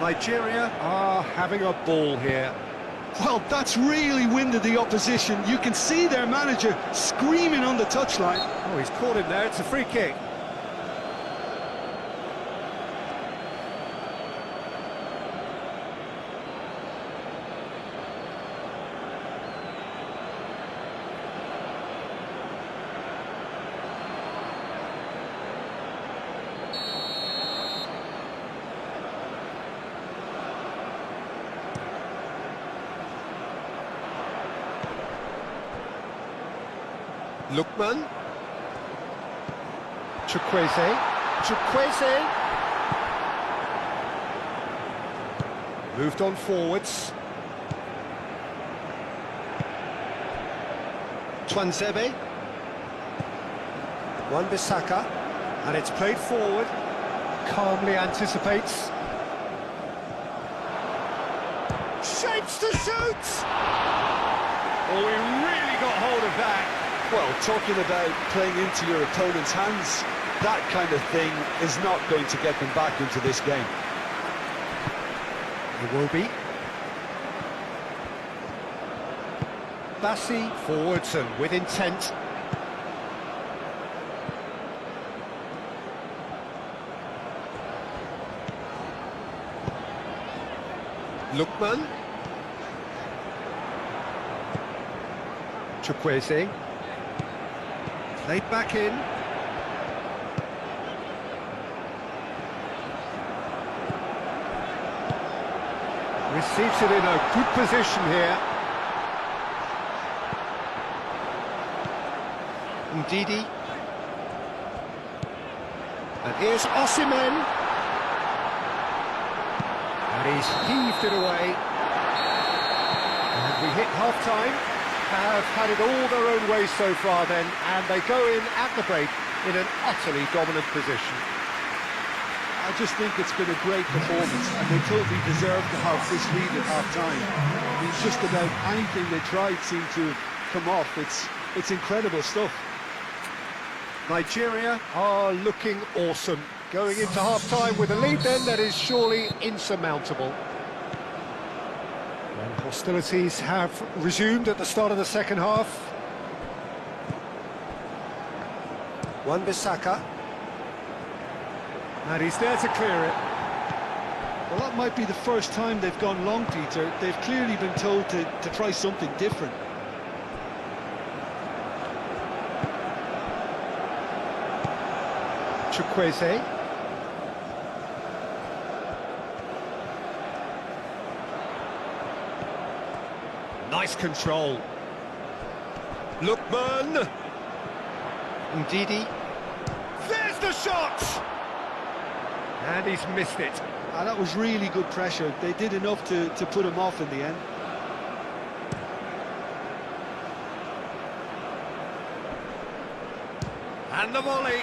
Nigeria are having a ball here. Well, that's really winded the opposition. You can see their manager screaming on the touchline. Oh, he's caught him there, it's a free kick. Lookman. Chukwueze. Chukwueze. Moved on forwards. Twansebe. Wan-Bissaka. And it's played forward. Calmly anticipates. Shapes to shoot! Oh, he really got hold of that. Well, talking about playing into your opponent's hands, that kind of thing is not going to get them back into this game. Iwobi. Bassi forwards and with intent. Lookman. Chukwueze. Played back in. Receives it in a good position here. Ndidi. And here's Osimhen. And he's heaved it away. And we hit half-time. Have had it all their own way so far then, and they go in at the break in an utterly dominant position. I just think it's been a great performance, and they totally deserve to have this lead at half-time. I mean, just about anything they tried seemed to have come off. It's incredible stuff. Nigeria are looking awesome. Going into half-time with a lead then that is surely insurmountable. And hostilities have resumed at the start of the second half. Wan-Bissaka. And he's there to clear it. Well, that might be the first time they've gone long, Peter. They've clearly been told to try something different. Chukwueze. Nice control. Lookman. Ndidi. There's the shot! And he's missed it. That was really good pressure. They did enough to put him off in the end. And the volley.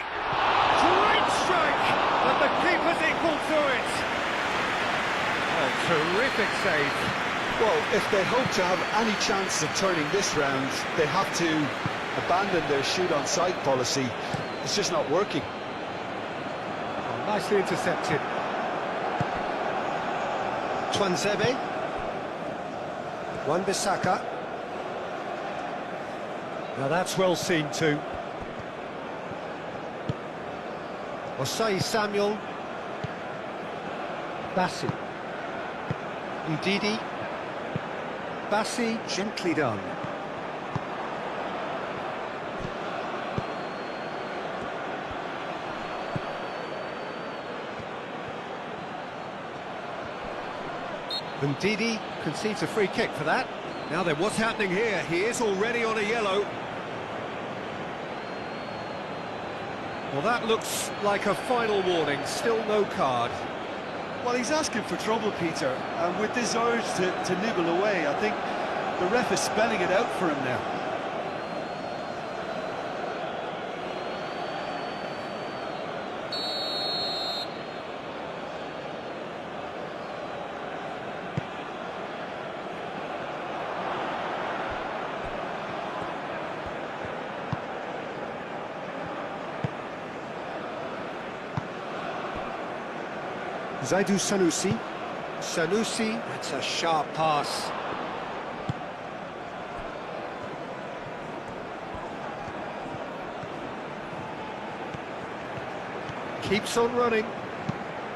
Great strike! But the keeper's equal to it. Oh, terrific save. Well, if they hope to have any chance of turning this round, they have to abandon their shoot-on-sight policy. It's just not working. Oh, nicely intercepted. Tuanzebe. Wan-Bissaka. Now that's well seen too. Osai Samuel. Bassi. Ndidi. Bassi, gently done. Ndidi concedes a free kick for that. Now then, what's happening here? He is already on a yellow. Well, that looks like a final warning, still no card. Well, he's asking for trouble, Peter, and with this urge to nibble away, I think the ref is spelling it out for him now. Zaidu Sanusi. Sanusi, that's a sharp pass. Keeps on running.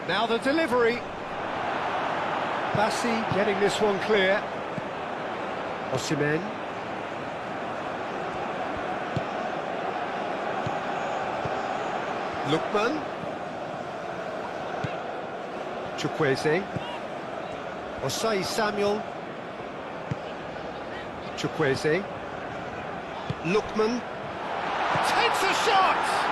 Now the delivery. Bassi getting this one clear. Osimhen. Lookman. Chukwueze. Osai Samuel. Chukwueze. Lookman. Takes a shot!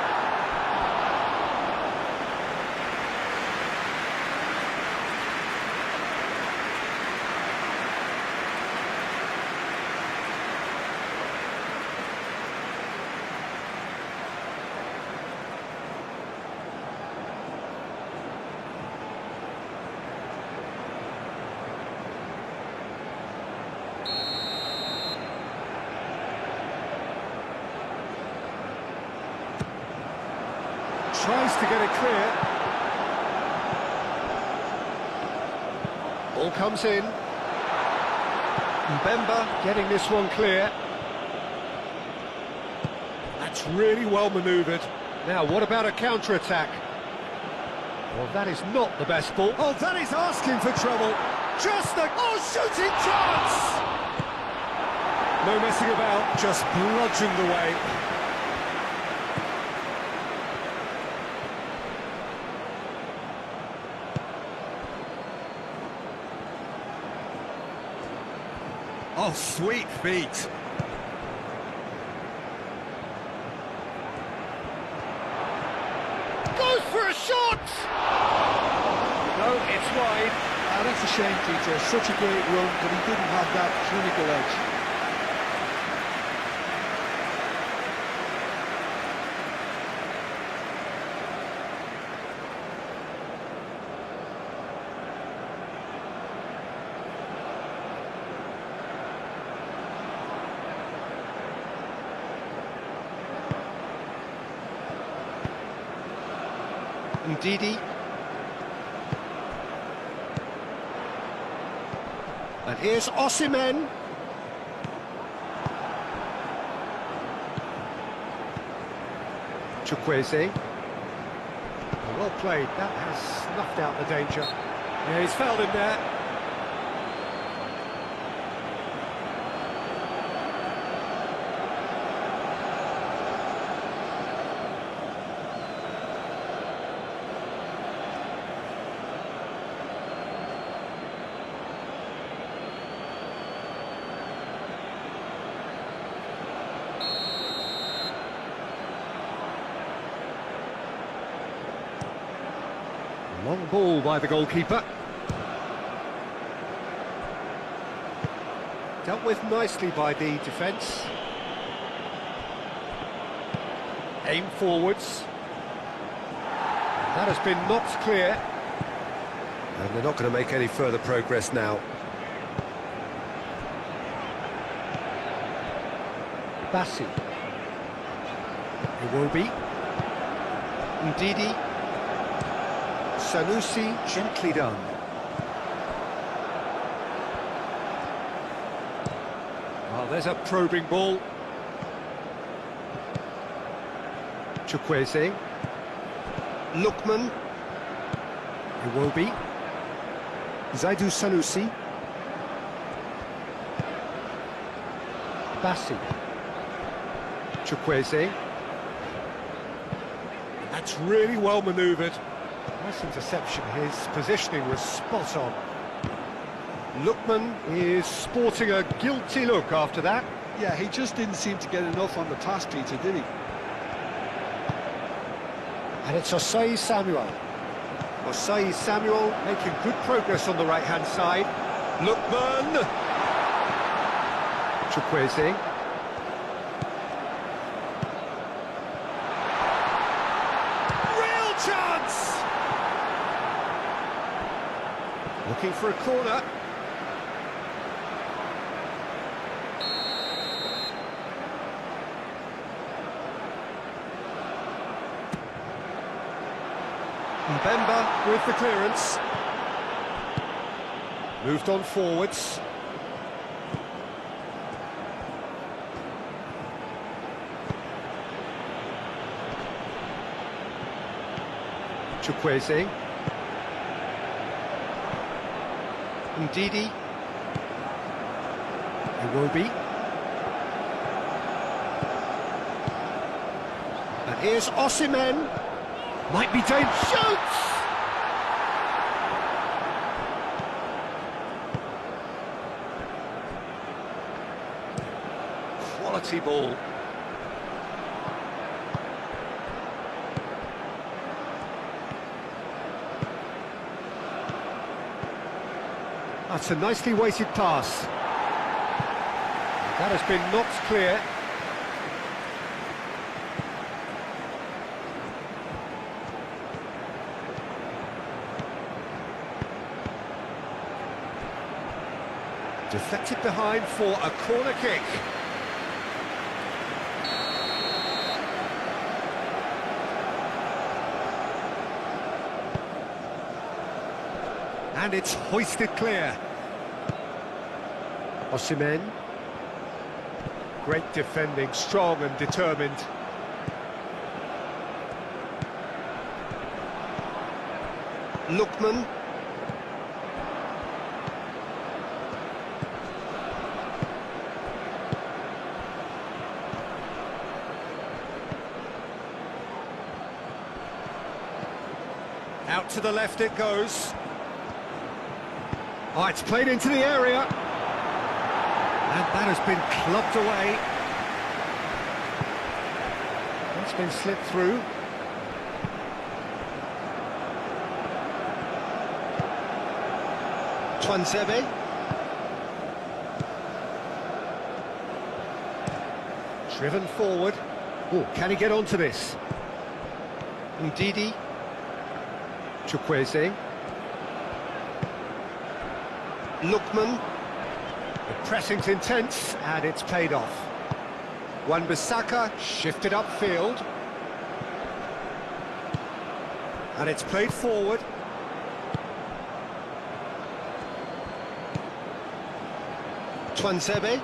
Tries to get it clear. Ball comes in. Mbemba getting this one clear. That's really well manoeuvred. Now, what about a counter-attack? Well, that is not the best ball. Oh, that is asking for trouble. Just a... Oh, shooting chance! No messing about, just bludgeoned away. Oh, sweet feet. Goes for a shot! No, it's wide. That's a shame, Peter. Such a great run, but he didn't have that clinical edge. Ndidi. And here's Osimhen. Chukwueze. Well played, that has snuffed out the danger. Yeah, he's fouled him there. Long ball by the goalkeeper. Dealt with nicely by the defence. Aim forwards. That has been knocked clear. And they're not going to make any further progress now. Bassi. Iwobi. Ndidi. Sanusi, gently done. Oh, there's a probing ball. Chukwueze. Lookman. Iwobi. Zaidu Sanusi. Bassi. Chukwueze. That's really well manoeuvred. Nice interception, his positioning was spot on. Lookman is sporting a guilty look after that. Yeah, he just didn't seem to get enough on the pass, Peter, did he? And it's Osei Samuel. Osei Samuel making good progress on the right-hand side. Lookman! Chukwueze. Real chance! Looking for a corner. Mbemba with the clearance. Moved on forwards. Chukwueze. Ndidi. Iwobi. And here's Osimhen. Might be dangerous. Shoots! Quality ball. That's a nicely weighted pass. That has been knocked clear. Deflected behind for a corner kick. And it's hoisted clear. Osimhen. Great defending, strong and determined. Lookman. Out to the left it goes. Oh, it's played into the area. That has been clubbed away. That's been slipped through. Twansebe. Driven forward. Oh, can he get onto this? Ndidi. Chukwueze. Lookman. The pressing's intense, and it's paid off. Wan-Bissaka shifted upfield. And it's played forward. Twansebe.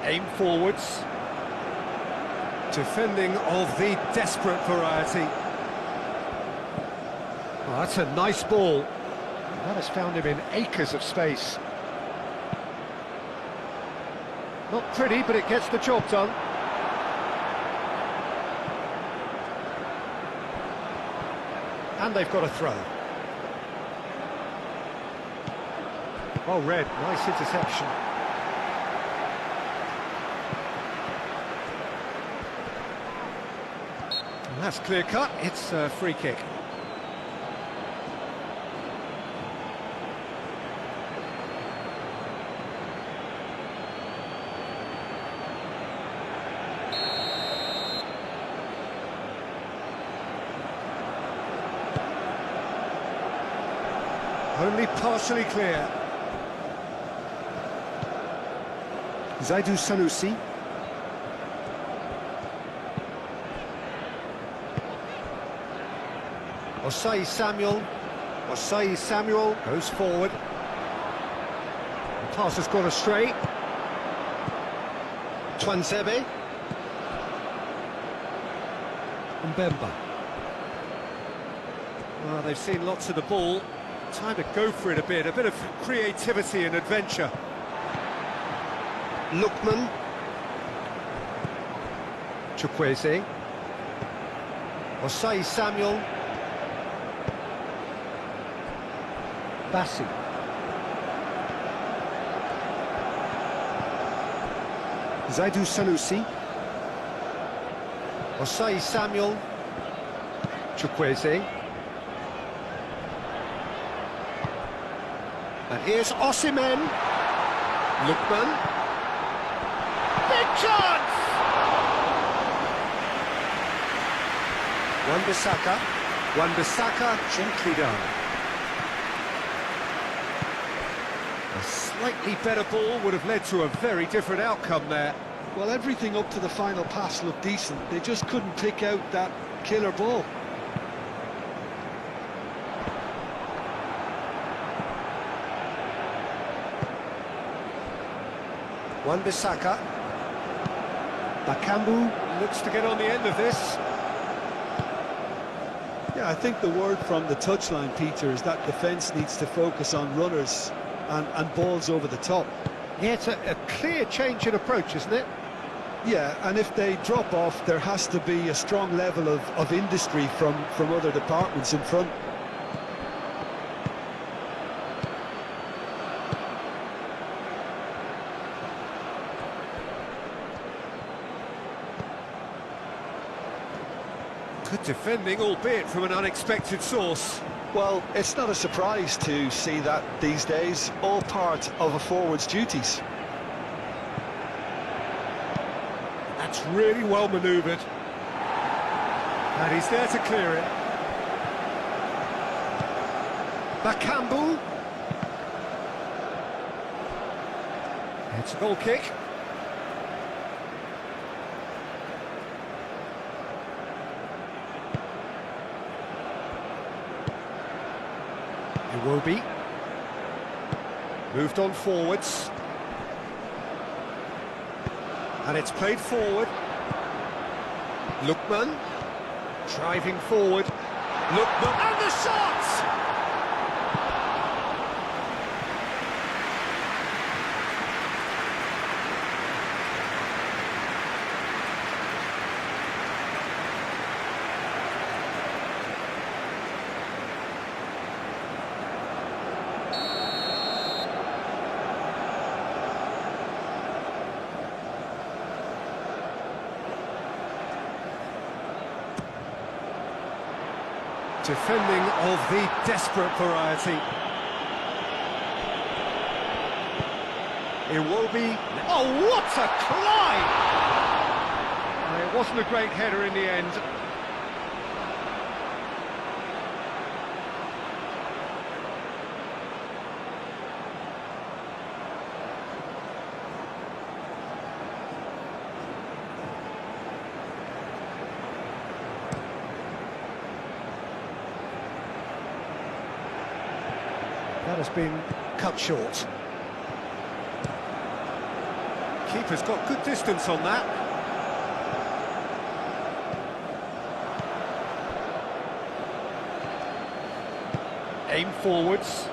Aim forwards. Defending of the desperate variety. Oh, that's a nice ball. That has found him in acres of space. Not pretty, but it gets the job done. And they've got a throw. Well read, nice interception. And that's clear cut, it's a free kick. Only partially clear. Zaidu Sanusi. Osai Samuel goes forward. The pass has gone astray. Twansebe. Mbemba. Well, they've seen lots of the ball. Time to go for it a bit of creativity and adventure. Lookman. Chukwueze. Osai Samuel. Bassi. Zaidu Sanusi. Osai Samuel. Chukwueze. And here's Osimhen. Lookman. Big chance! Wan-Bissaka gently done. A slightly better ball would have led to a very different outcome there. Well, everything up to the final pass looked decent. They just couldn't pick out that killer ball. Wan-Bissaka. Bakambu looks to get on the end of this. Yeah, I think the word from the touchline, Peter, is that defence needs to focus on runners and balls over the top. Yeah, it's a clear change in approach, isn't it? Yeah, and if they drop off, there has to be a strong level of industry from other departments in front. Good defending, albeit from an unexpected source. Well, it's not a surprise to see that these days, all part of a forward's duties. That's really well manoeuvred. And he's there to clear it. Bakambu. It's a goal kick. Iwobi. Moved on forwards. And it's played forward. Lookman. Driving forward. Lookman. And the shot! Defending of the desperate variety. Iwobi. Oh, what a climb! It wasn't a great header in the end. That has been cut short. Keeper's got good distance on that. Aim forwards.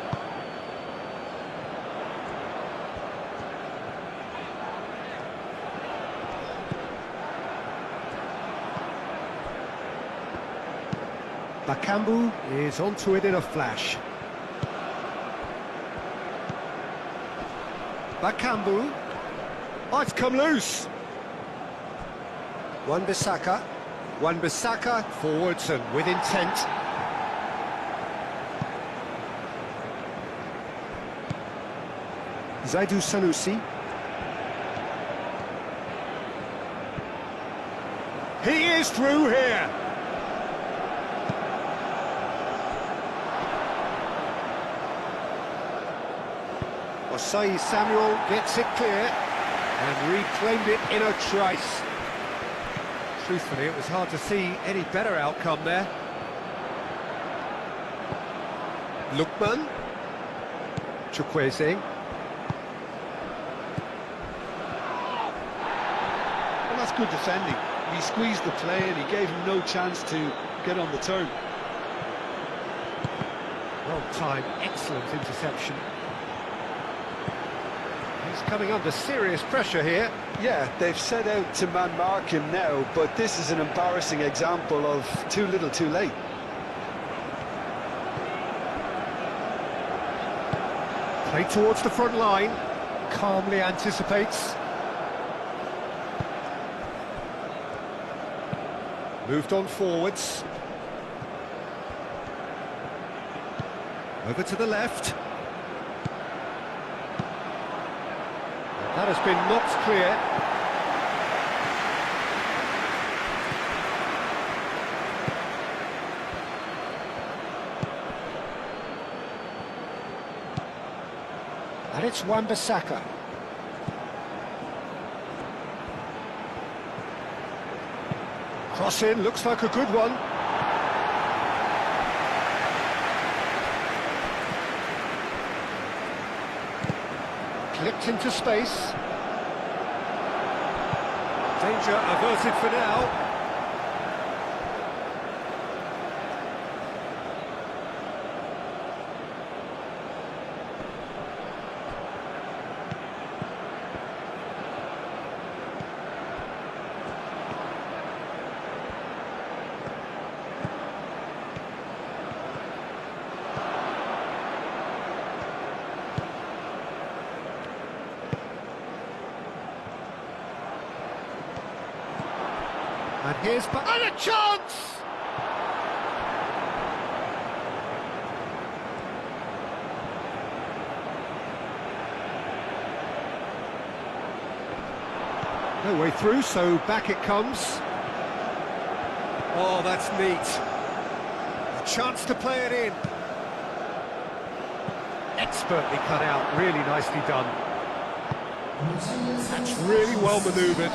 Bakambu is onto it in a flash. Bakambu. Oh, it's come loose. Wan-Bissaka. Wan-Bissaka forwards and with intent. Zaidu Sanusi. He is through here. Osai Samuel gets it clear and reclaimed it in a trice. Truthfully, it was hard to see any better outcome there. Lookman. Chukwueze. Well, that's good defending. He squeezed the play and he gave him no chance to get on the turn. Well timed, excellent interception. He's coming under serious pressure here. Yeah, they've set out to man-mark him now, but this is an embarrassing example of too little too late. Play towards the front line, calmly anticipates. Moved on forwards. Over to the left. That has been knocked clear. And it's Wan-Bissaka. Cross in, looks like a good one. Clipped into space. Danger averted for now. And here's and a chance! No way through, so back it comes. Oh, that's neat. A chance to play it in. Expertly cut out, really nicely done. That's really well manoeuvred.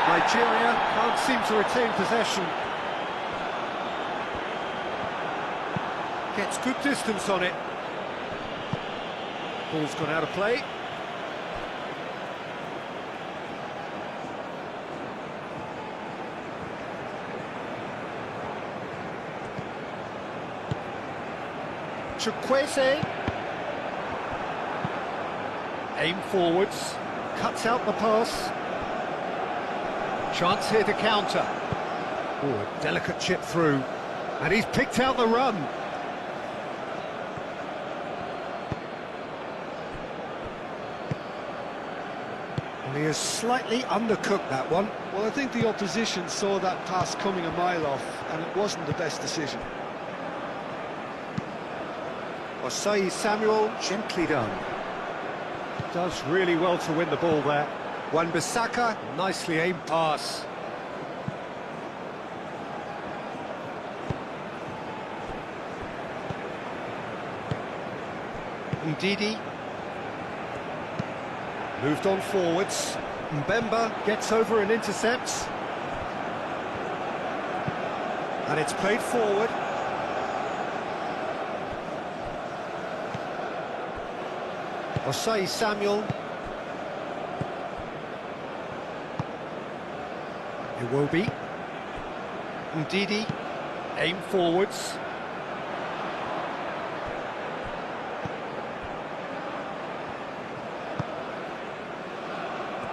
Nigeria can't seem to retain possession. Gets good distance on it. Ball's gone out of play. Chukwueze. Aim forwards. Cuts out the pass. Chance here to counter. Oh, a delicate chip through. And he's picked out the run. He has slightly undercooked that one. Well, I think the opposition saw that pass coming a mile off, and it wasn't the best decision. Osei Samuel, gently done. Does really well to win the ball there. Wan-Bissaka, nicely aimed pass. Ndidi. Moved on forwards. Mbemba gets over and intercepts. And it's played forward. Osei Samuel. Iwobi. Ndidi. Aim forwards.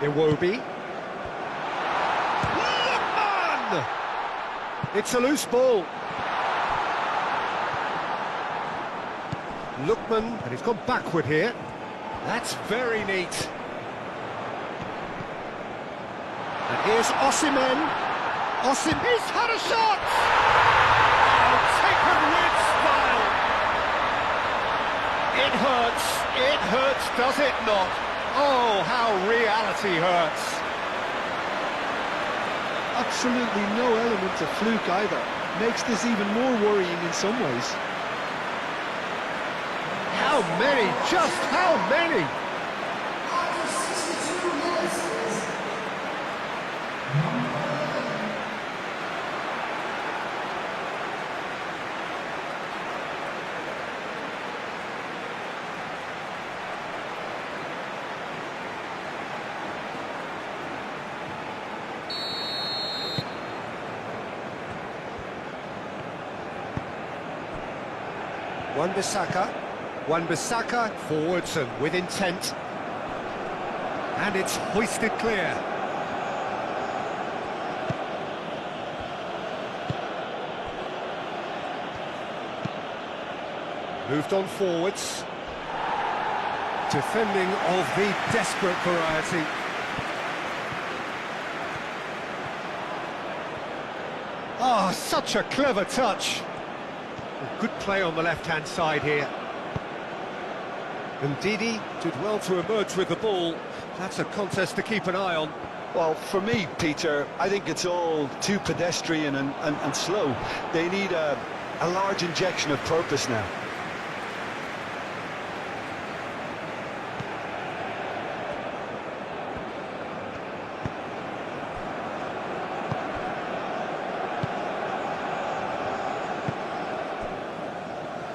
Iwobi. Lookman! It's a loose ball. Lookman, and he's gone backward here. That's very neat. And here's Osimhen. He's had a shot! Oh, taken with style. It hurts, does it not? Oh, how reality hurts. Absolutely no element of fluke either. Makes this even more worrying in some ways. How many? Just how many? Wan-Bissaka forwards and with intent. And it's hoisted clear. Moved on forwards. Defending of the desperate variety. Ah, such a clever touch. Good play on the left-hand side here. And Ndidi did well to emerge with the ball. That's a contest to keep an eye on. Well, for me, Peter, I think it's all too pedestrian and slow. They need a large injection of purpose now.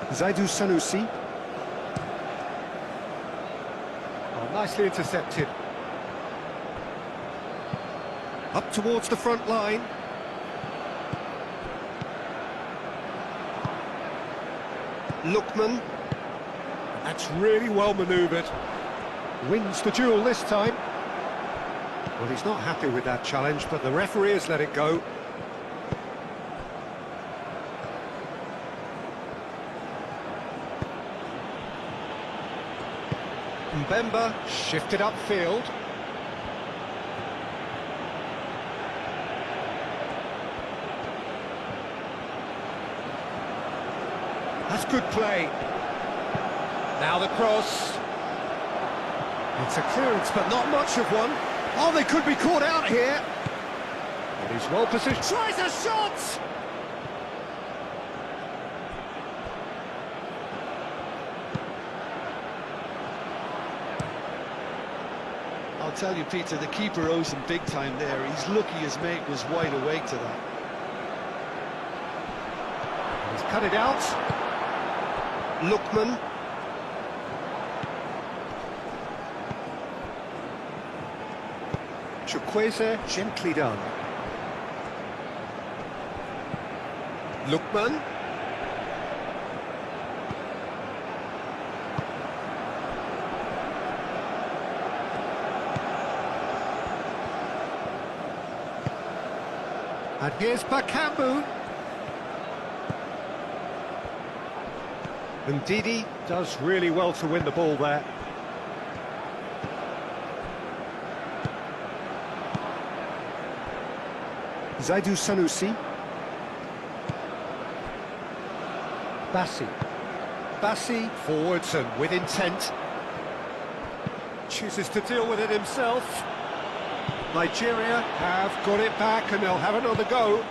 Zaidu Sanusi. Oh, nicely intercepted. Up towards the front line. Lookman. That's really well manoeuvred. Wins the duel this time. Well, he's not happy with that challenge, but the referee has let it go. Mbemba shifted upfield. That's good play. Now the cross. It's a clearance, but not much of one. Oh, they could be caught out here. But he's well positioned. Tries a shot! I'll tell you, Peter, the keeper owes him big time there. He's lucky his mate was wide awake to that. He's cut it out. Lookman. Chukwueze, gently done. Lookman. And here's Bakambu. And Ndidi does really well to win the ball there. Zaidu Sanusi. Bassi forwards and with intent. Chooses to deal with it himself. Nigeria have got it back and they'll have another go.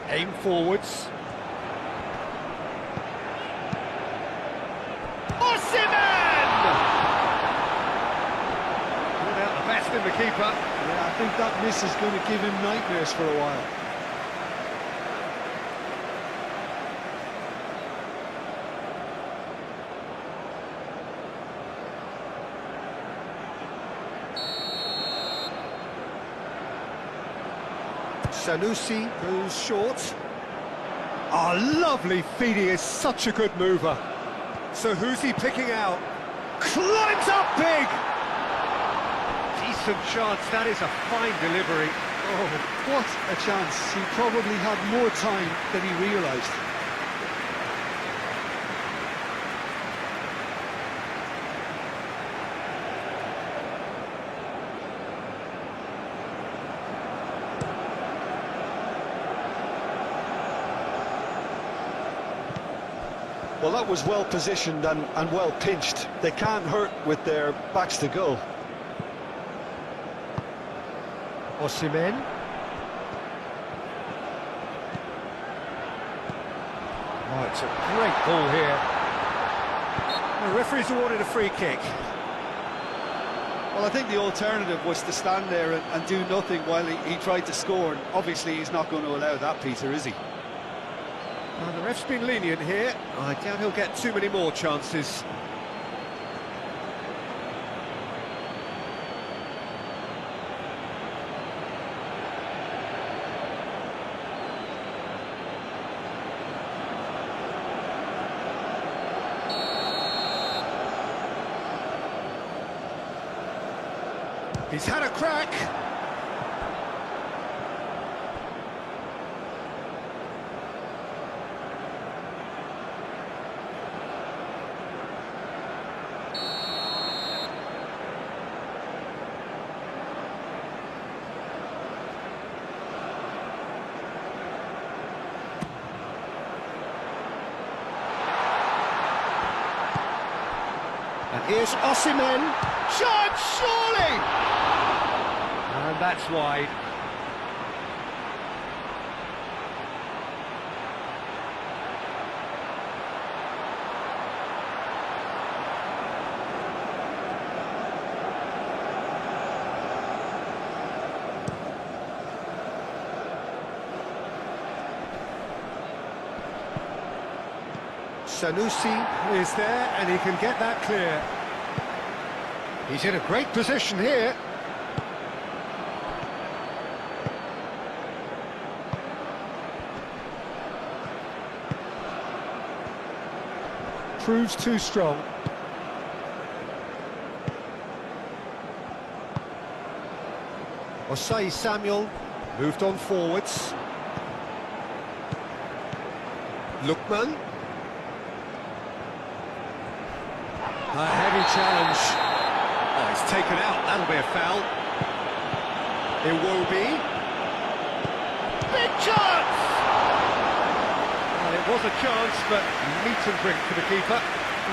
Aim forwards. Osimhen! Pulled out the best in the keeper. Yeah, I think that miss is going to give him nightmares for a while. Sanusi goes short. Oh, lovely feed, he is such a good mover. So who's he picking out? Climbs up big! Decent chance, that is a fine delivery. Oh, what a chance. He probably had more time than he realised. Well, that was well positioned and well pinched. They can't hurt with their backs to goal. Osimhen. Oh, it's a great ball here. The referee's awarded a free kick. Well, I think the alternative was to stand there and do nothing while he tried to score. And obviously, he's not going to allow that, Peter, is he? Well, the ref's been lenient here. I doubt he'll get too many more chances. He's had a crack. And here's Osimhen. Shot, surely! And that's wide. Sanusi is there and he can get that clear. He's in a great position here. Proves too strong. Osei Samuel moved on forwards. Lookman. A heavy challenge. Oh, he's taken out. That'll be a foul. Iwobi. Big chance! Well, it was a chance, but meat and drink for the keeper.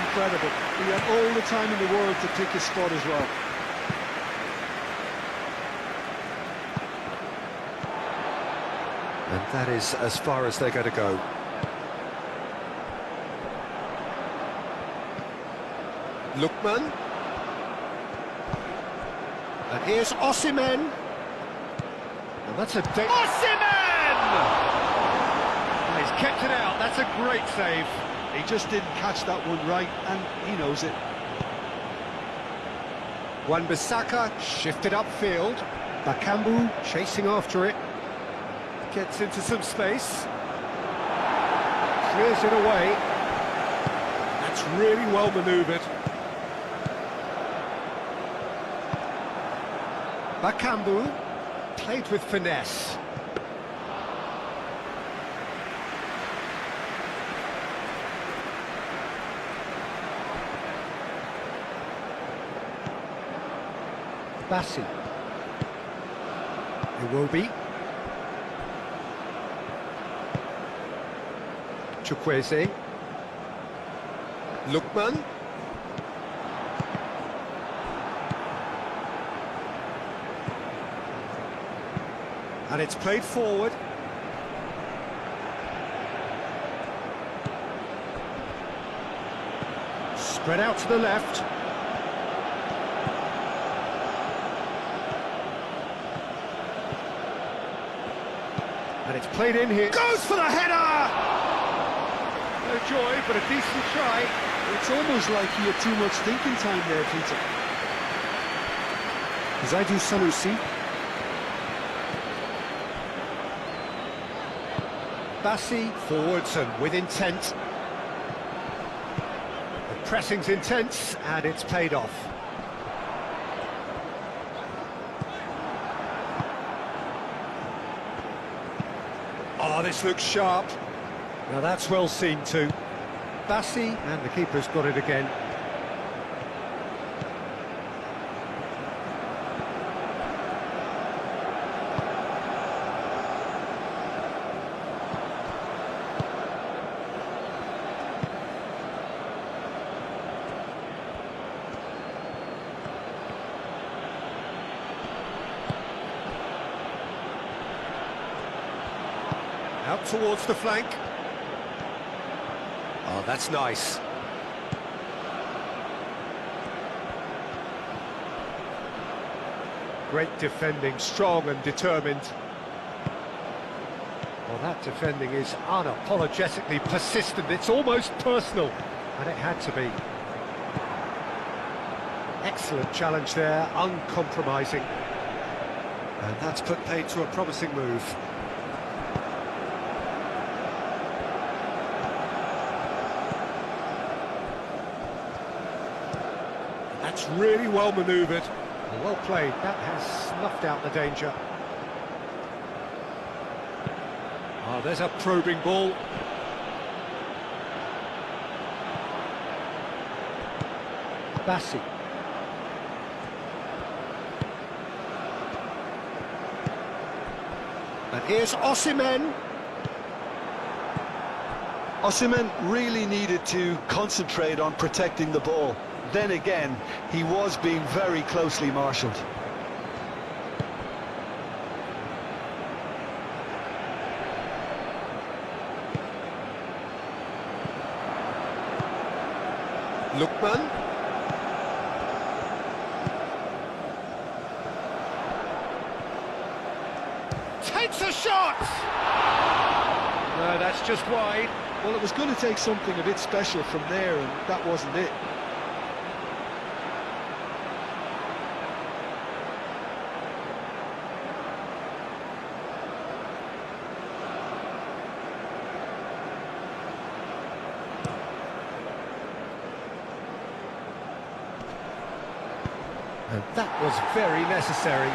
Incredible. He had all the time in the world to pick his spot as well. And that is as far as they're going to go. Lookman. And here's Osimhen. And that's a... Osimhen! Oh, he's kept it out. That's a great save. He just didn't catch that one right, and he knows it. Wan-Bissaka shifted upfield. Bakambu chasing after it. Gets into some space. Clears it away. That's really well manoeuvred. Bakambu played with finesse. Bassi. It will be. Chukwueze. Lookman. And it's played forward. Spread out to the left. And it's played in here. Goes for the header! No joy, but a decent try. It's almost like he had too much thinking time there, Peter. Zaidu Sanusi. Bassi forwards and with intent. The pressing's intense and it's paid off. Oh, this looks sharp. Now that's well seen too. Bassi, and the keeper's got it again. Out towards the flank. Oh, that's nice. Great defending, strong and determined. Well, that defending is unapologetically persistent. It's almost personal, and it had to be. Excellent challenge there, uncompromising. And that's put paid to a promising move. That's really well manoeuvred. Well played. That has snuffed out the danger. Oh, there's a probing ball. Bassi. And here's Osimhen. Osimhen really needed to concentrate on protecting the ball. Then again, he was being very closely marshalled. Lookman. Takes a shot! No, that's just wide. Well, it was going to take something a bit special from there, and that wasn't it. And that was very necessary.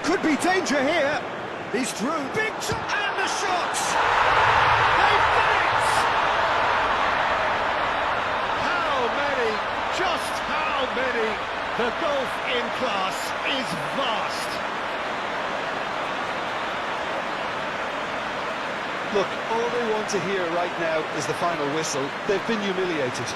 Could be danger here. He's through. Big shot and the shots. They've done it. How many? Just how many? The golf in class is vast. Look, all they want to hear right now is the final whistle. They've been humiliated.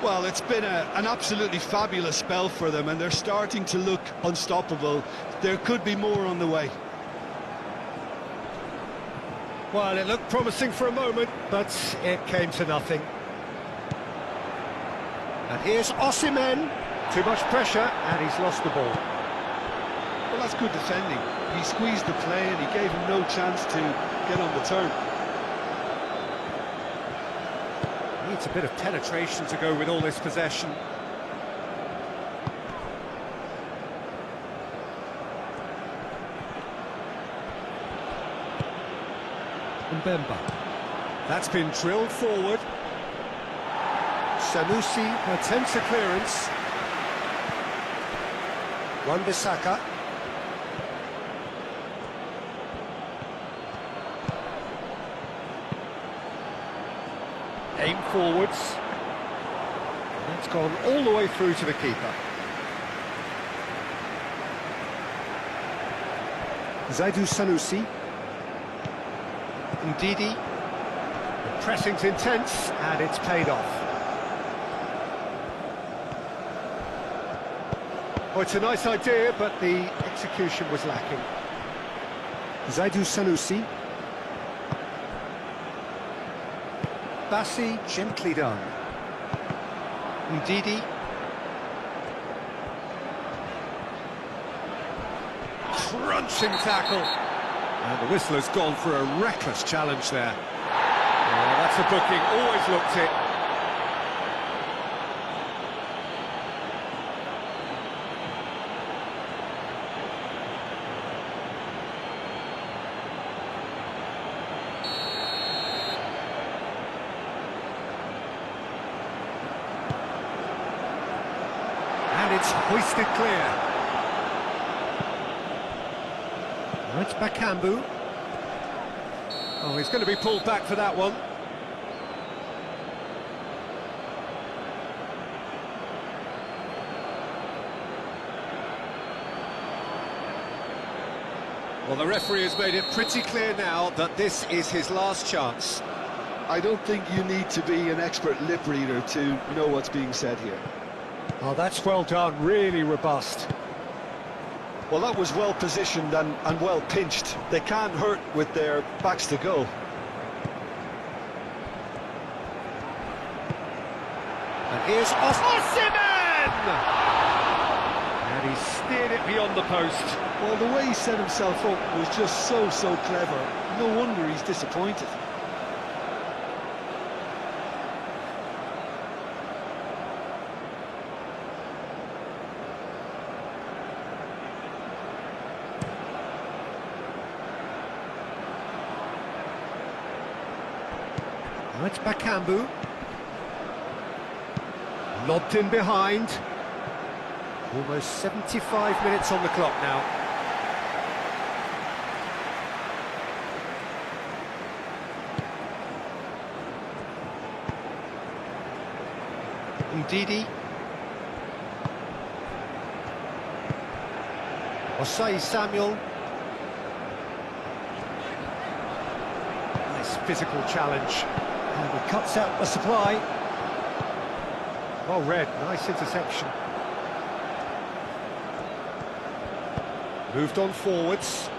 Well, it's been an absolutely fabulous spell for them, and they're starting to look unstoppable. There could be more on the way. Well, it looked promising for a moment, but it came to nothing. And here's Osimhen. Too much pressure, and he's lost the ball. Well, that's good defending. He squeezed the play and he gave him no chance to get on the turn. Needs a bit of penetration to go with all this possession. Mbemba. That's been drilled forward. Sanusi attempts a clearance. Wan-Bissaka. Aim forwards. That's gone all the way through to the keeper. Zaidu Sanusi. Ndidi. The pressing's intense and it's paid off. Oh, it's a nice idea, but the execution was lacking. Zaidu Sanusi. Bassi, gently done. Ndidi. Crunching tackle. And the whistle has gone for a reckless challenge there. Oh, that's a booking, always looked it. And it's hoisted clear. Now it's Bakambu. Oh, he's going to be pulled back for that one. Well, the referee has made it pretty clear now that this is his last chance. I don't think you need to be an expert lip reader to know what's being said here. Oh, that's well done, really robust. Well, that was well positioned and well pinched. They can't hurt with their backs to goal. And here's Osimhen! And he steered it beyond the post. Well, the way he set himself up was just so clever. No wonder he's disappointed. Now it's Bakambu. Lobbed in behind. Almost 75 minutes on the clock now. Ndidi. Osai Samuel. Nice physical challenge. And he cuts out the supply. Well read, nice interception. Moved on forwards.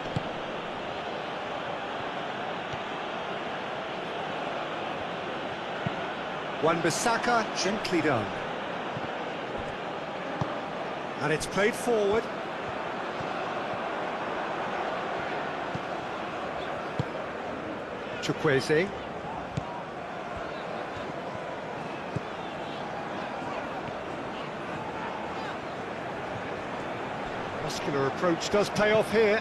Wan-Bissaka, gently done. And it's played forward. Chukwueze. Muscular approach does pay off here.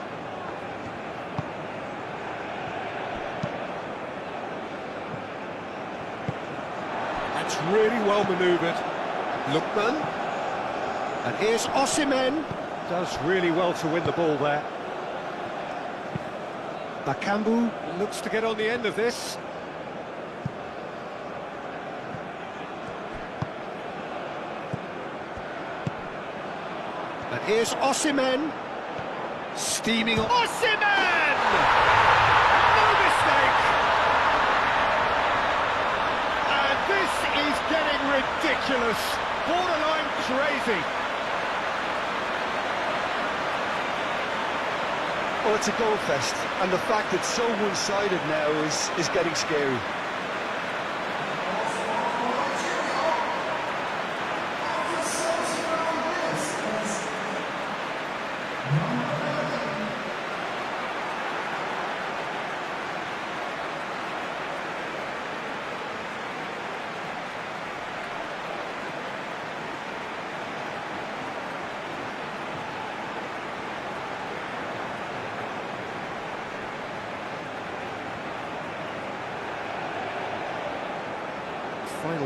That's really well manoeuvred. Lookman. And here's Osimhen. Does really well to win the ball there. Bakambu looks to get on the end of this. And here's Osimhen. Steaming on. Osimhen! No mistake! And this is getting ridiculous. Borderline crazy. Well, it's a goal fest, and the fact it's so one-sided now is getting scary.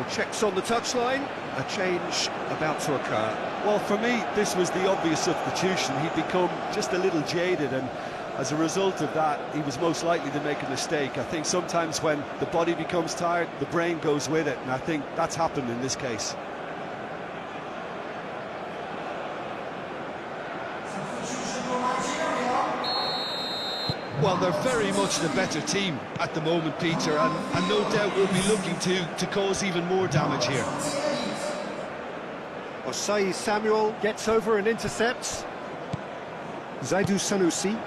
Well, checks on the touchline, a change about to occur. Well, for me, this was the obvious substitution. He'd become just a little jaded, and as a result of that, he was most likely to make a mistake. I think sometimes when the body becomes tired, the brain goes with it, and I think that's happened in this case. Well, they're very much the better team at the moment, Peter, and no doubt will be looking to cause even more damage here. Osai Samuel gets over and intercepts. Zaidu Sanusi.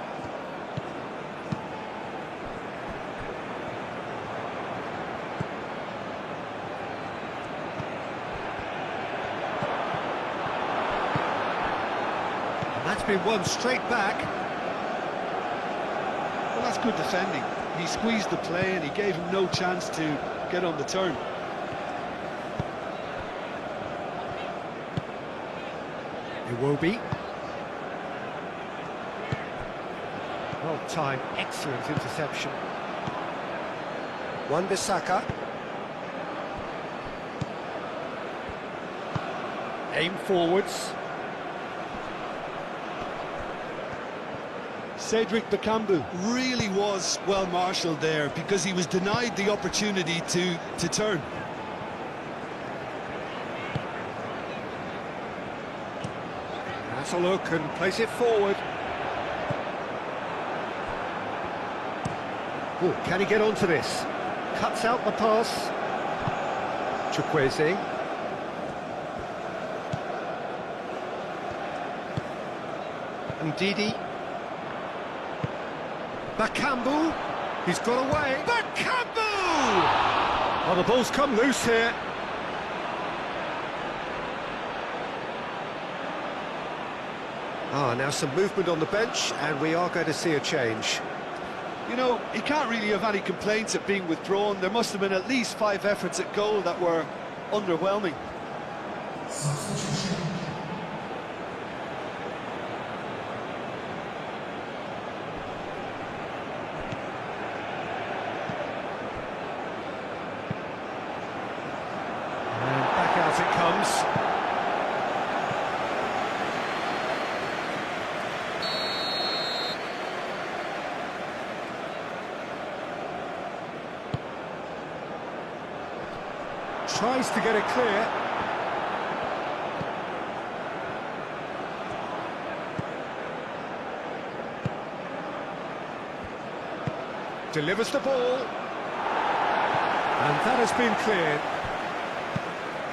And that's been won straight back. Well, that's good defending. He squeezed the play and he gave him no chance to get on the turn. Iwobi. Well timed, excellent interception. Wan-Bissaka. Aim forwards. Cedric Bakambu really was well marshalled there because he was denied the opportunity to turn. That's a look and plays it forward. Oh, can he get onto this? Cuts out the pass. Chukwueze. Ndidi. Bakambu. He's got away. Bakambu! Oh, the ball's come loose here. Now some movement on the bench, and we are going to see a change. You know, he can't really have any complaints at being withdrawn. There must have been at least 5 efforts at goal that were underwhelming. And back out it comes. Tries to get it clear. Delivers the ball. And that has been cleared.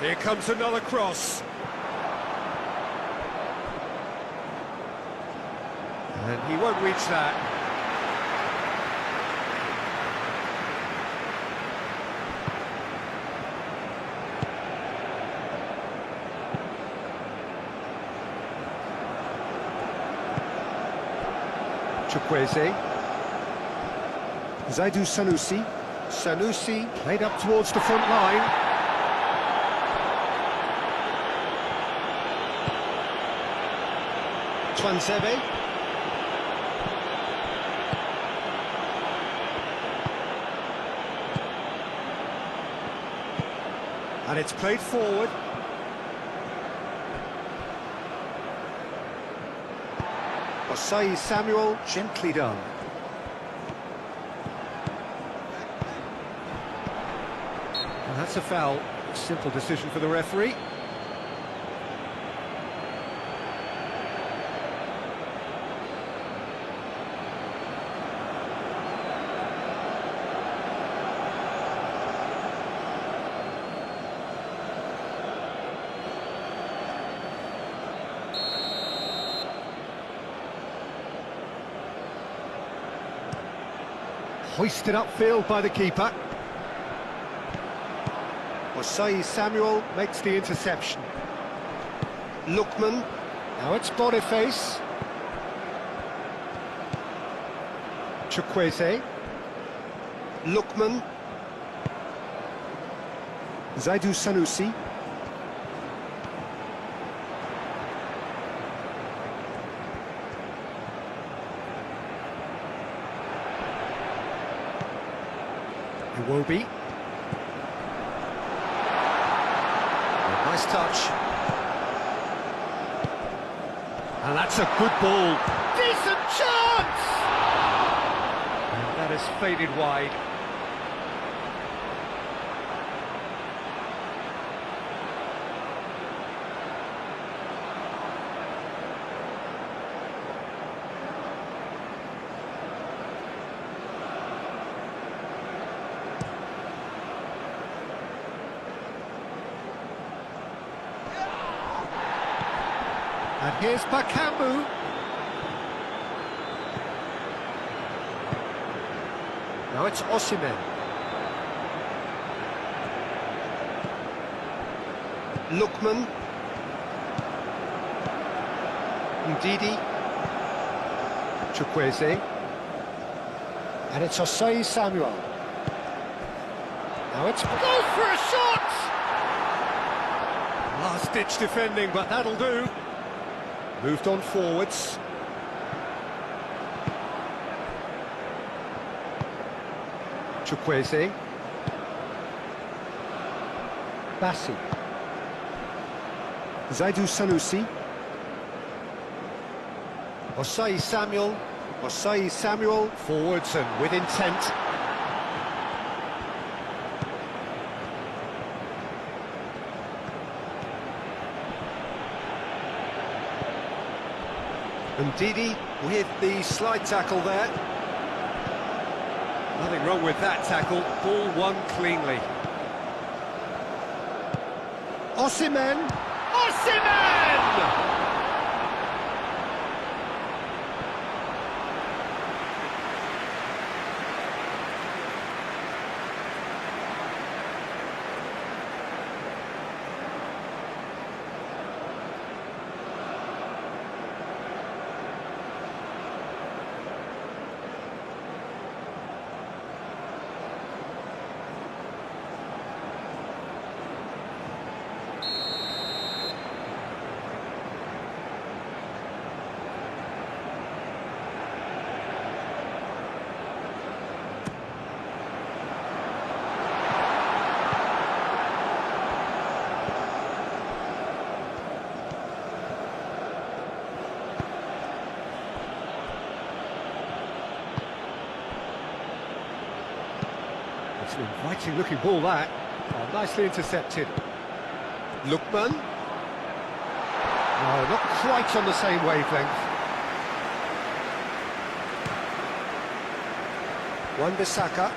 Here comes another cross. And he won't reach that. Chukwueze. Zaidu Sanusi. Sanusi played up towards the front line. Twansebe. And it's played forward. Osai Samuel, gently done. And that's a foul. Simple decision for the referee. Hoisted upfield by the keeper. Osai Samuel makes the interception. Lookman. Now it's Boniface. Chukwueze. Lookman. Zaidu Sanusi. Iwobi. last touch. And that's a good ball. Decent chance! And that has faded wide. And here's Bakambu. Now it's Osimhen. Lookman. Ndidi. Chukwueze. And it's Osei Samuel. Now it's... Goes for a shot! Last-ditch defending, but that'll do. Moved on forwards. Chukwueze. Bassi. Zaidu Sanusi. Osei Samuel. Osei Samuel. Forwards and with intent. Ndidi with the slide tackle there. Nothing wrong with that tackle. Ball won cleanly. Osimhen! Osimhen! It's an inviting looking ball that. Oh, nicely intercepted. Lookman. No, not quite on the same wavelength. Wan-Bissaka.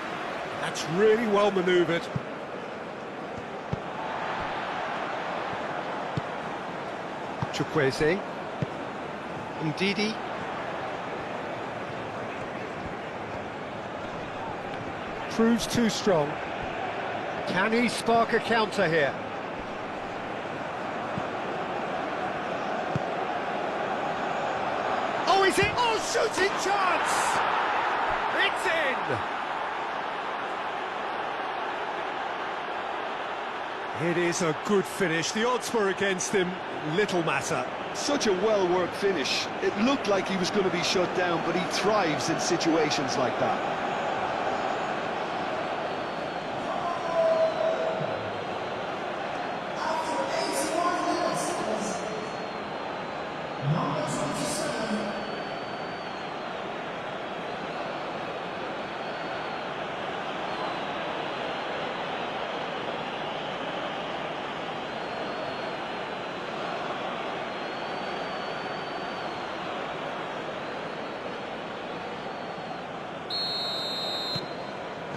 That's really well manoeuvred. Chukwueze. Ndidi. Proves too strong. Can he spark a counter here? Oh, is it? Oh, shooting chance! It's in! It is a good finish. The odds were against him. Little matter. Such a well-worked finish. It looked like he was going to be shut down, but he thrives in situations like that.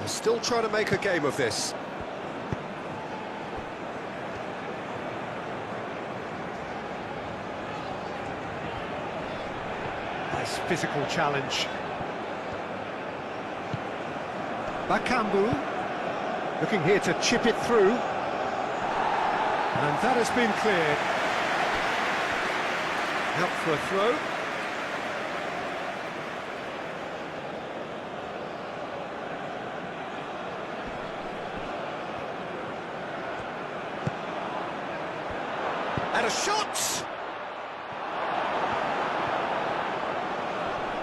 Still trying to make a game of this. Nice physical challenge. Bakambu looking here to chip it through. And that has been cleared. Out for a throw. And a shot!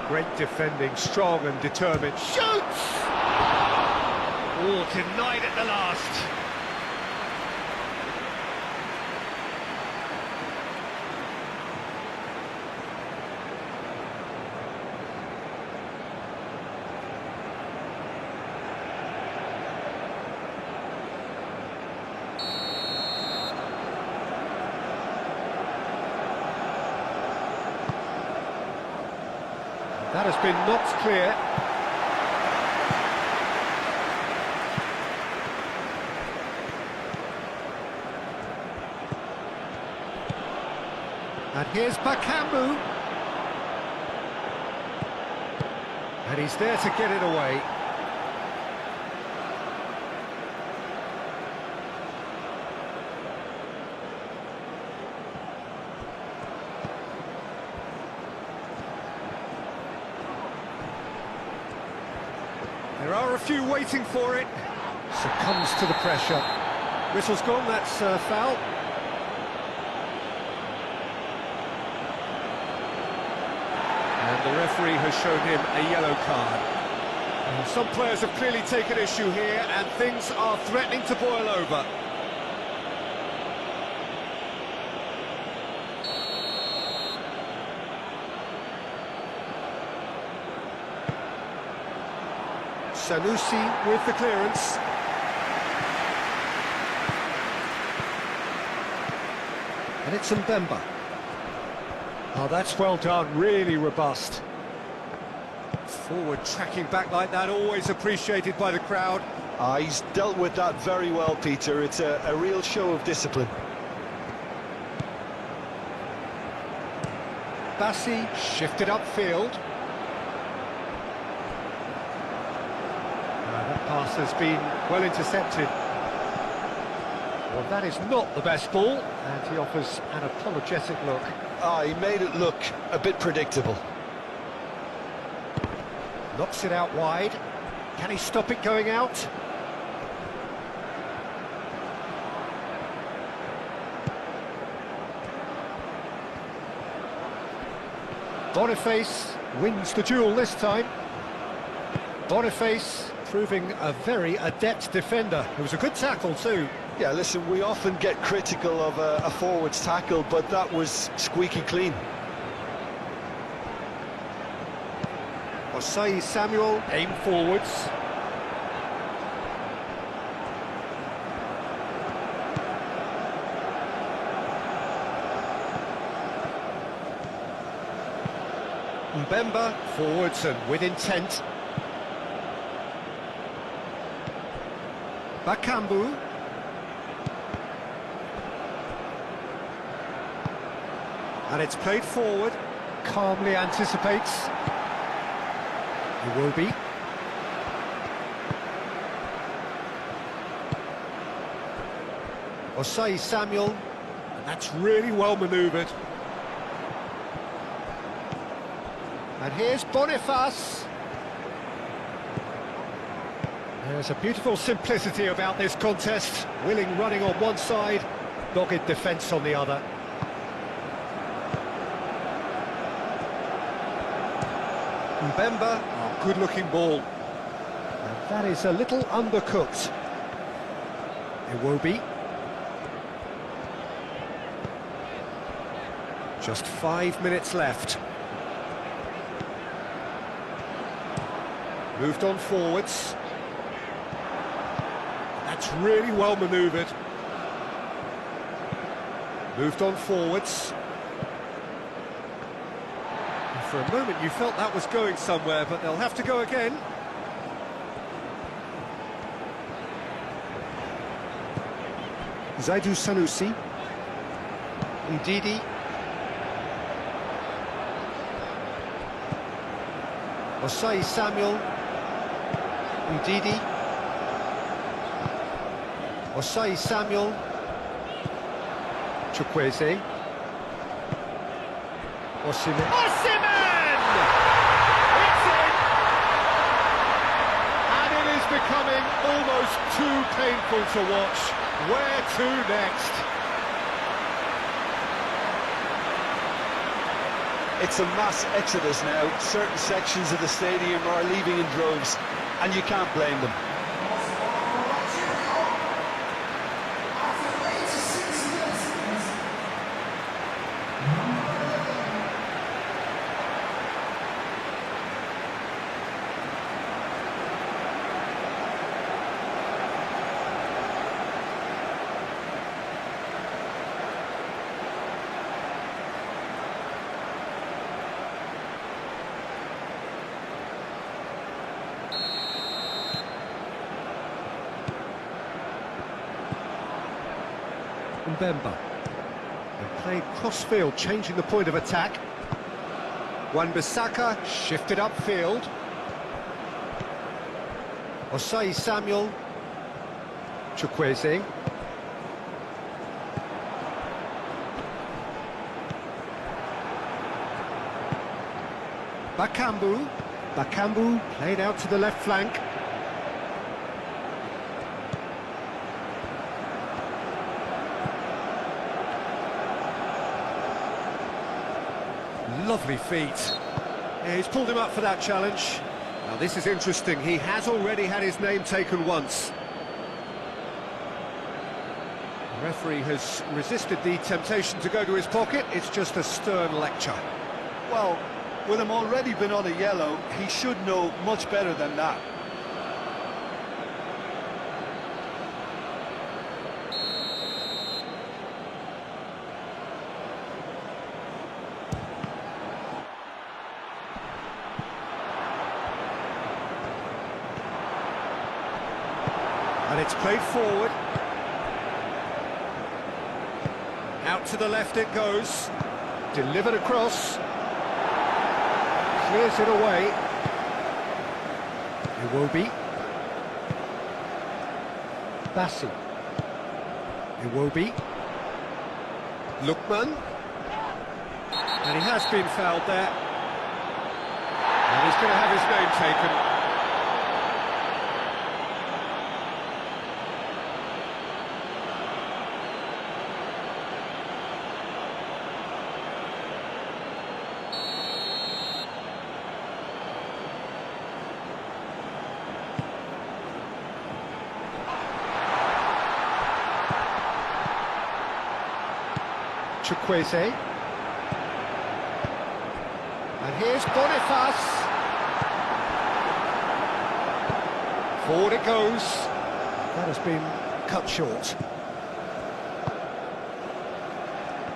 Great defending, strong and determined. Shoots! Oh, denied at the last. That has been knocked clear. And here's Bakambu. And he's there to get it away. There are a few waiting for it. Succumbs to the pressure. Whistle's gone, that's foul. And the referee has shown him a yellow card. Some players have clearly taken issue here, and things are threatening to boil over. Sanusi with the clearance. And it's Mbemba. Oh, that's well done, really robust. Forward tracking back like that, always appreciated by the crowd. He's dealt with that very well, Peter. It's a real show of discipline. Bassi shifted upfield. That pass has been well intercepted. Well, that is not the best ball, and he offers an apologetic look. He made it look a bit predictable. Knocks it out wide. Can he stop it going out? Boniface wins the duel this time. Boniface proving a very adept defender. It was a good tackle too. Yeah, listen, we often get critical of a forward's tackle, but that was squeaky clean. Osei Samuel aim forwards. Mbemba forwards and with intent. Bakambu. And it's played forward. Calmly anticipates. He will be. Osei Samuel. And that's really well manoeuvred. And here's Boniface. There's a beautiful simplicity about this contest. Willing running on one side, dogged defence on the other. Mbemba, oh, good-looking ball. And that is a little undercooked. Iwobi. Just 5 minutes left. Moved on forwards. That's really well manoeuvred. Moved on forwards. And for a moment you felt that was going somewhere, but they'll have to go again. Zaidu Sanusi. Ndidi. Osei Samuel. Ndidi. Osei Samuel. Chukwueze. Osimhen. Osimhen! It's in! And it is becoming almost too painful to watch. Where to next? It's a mass exodus now. Certain sections of the stadium are leaving in droves, and you can't blame them. Mbemba. And played cross-field, changing the point of attack. Wan-Bissaka shifted upfield. Osai Samuel. Chukwueze. Bakambu. Bakambu played out to the left flank. Lovely feet. Yeah, he's pulled him up for that challenge. Now this is interesting. He has already had his name taken once. The referee has resisted the temptation to go to his pocket. It's just a stern lecture. Well, with him already been on a yellow, he should know much better than that. And it's played forward. Out to the left it goes. Delivered across. Clears it away. Iwobi. Bassi. Iwobi. Lookman. And he has been fouled there. And he's going to have his name taken. Chukwueze. And here's Boniface. Forward it goes. That has been cut short.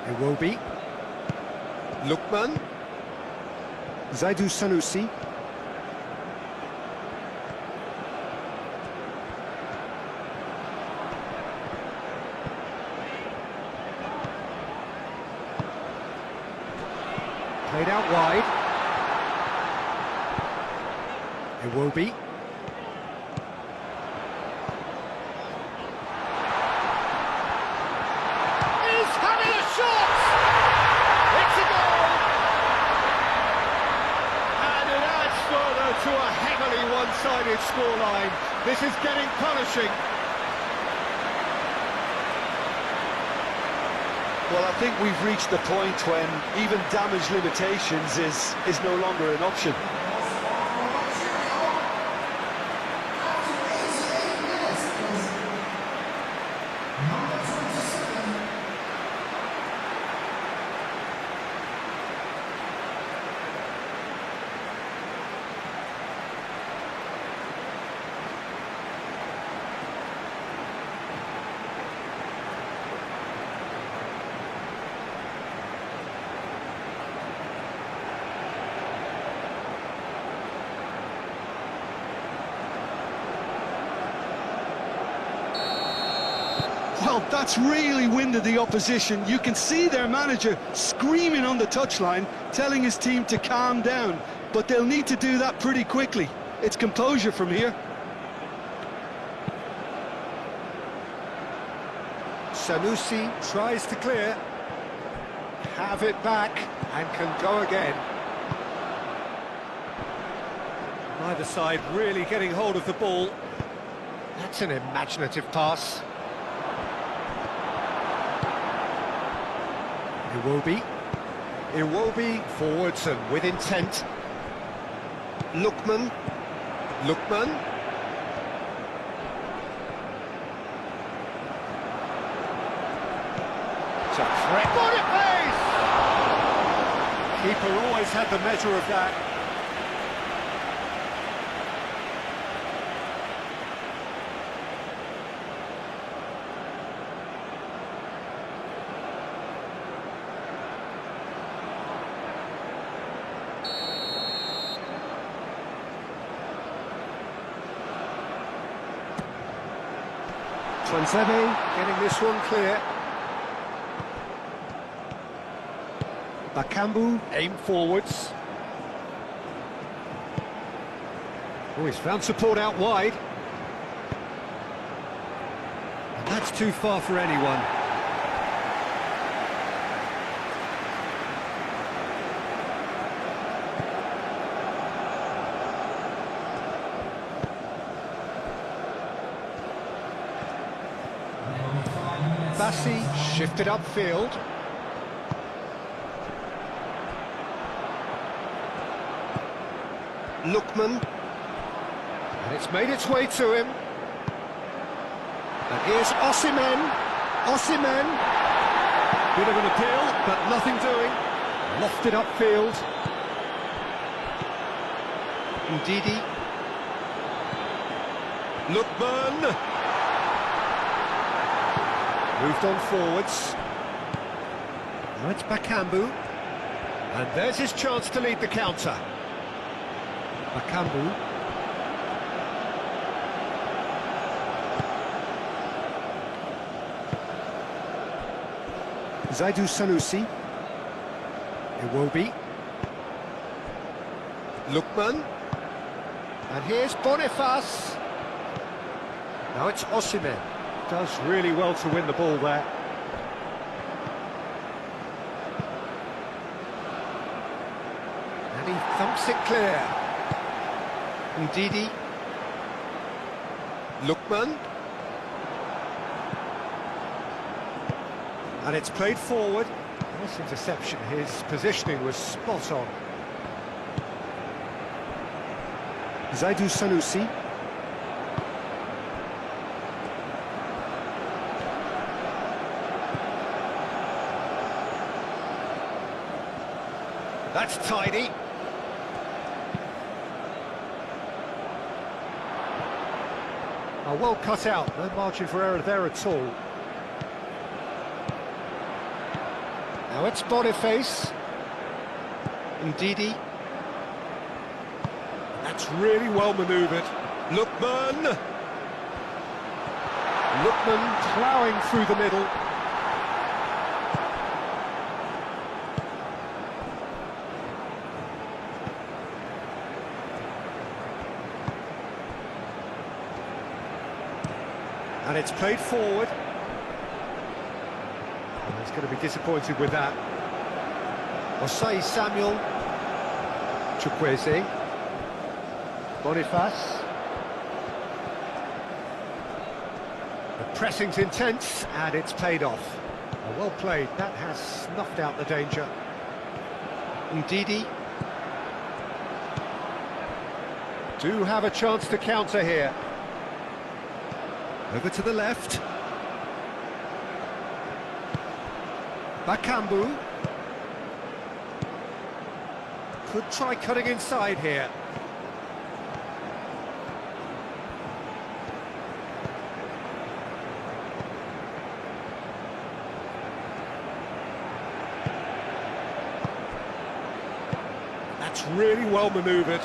Iwobi. Lookman. Zaidu Sanusi. Played out wide. Iwobi. He's having a shot! It's a goal! And it adds further to a heavily one-sided scoreline. This is getting punishing. Well, I think we've reached the point when even damage limitations is no longer an option. Well, that's really winded the opposition. You can see their manager screaming on the touchline, telling his team to calm down. But they'll need to do that pretty quickly. It's composure from here. Sanusi tries to clear. Have it back and can go again. Neither side really getting hold of the ball. That's an imaginative pass. Iwobi. Iwobi forwards and with intent. Lookman. Lookman. It's a threat. Boniface! Keeper always had the measure of that. Twanzebe getting this one clear. Bakambu, aim forwards. Oh, he's found support out wide. And that's too far for anyone. Bassi shifted upfield. Lookman. And it's made its way to him. And here's Osimhen. Osimhen. Bit of an appeal, but nothing doing. Lofted upfield. Ndidi. Lookman. Moved on forwards. Now it's Bakambu. And there's his chance to lead the counter. Bakambu. Zaidu Sanusi. Iwobi. Lookman. And here's Boniface. Now it's Osimhen. Does really well to win the ball there. And he thumps it clear. Ndidi. Lookman. And it's played forward. Nice interception. His positioning was spot on. Zaidu Sanusi. That's tidy. Oh, well cut out, no margin for error there at all. Now it's Boniface. Ndidi. That's really well manoeuvred. Lookman. Lookman ploughing through the middle. And it's played forward. And he's going to be disappointed with that. Osei Samuel. Chukwueze. Boniface. The pressing's intense, and it's paid off. Well played, that has snuffed out the danger. Ndidi. Do have a chance to counter here. Over to the left. Bakambu. Could try cutting inside here. That's really well manoeuvred.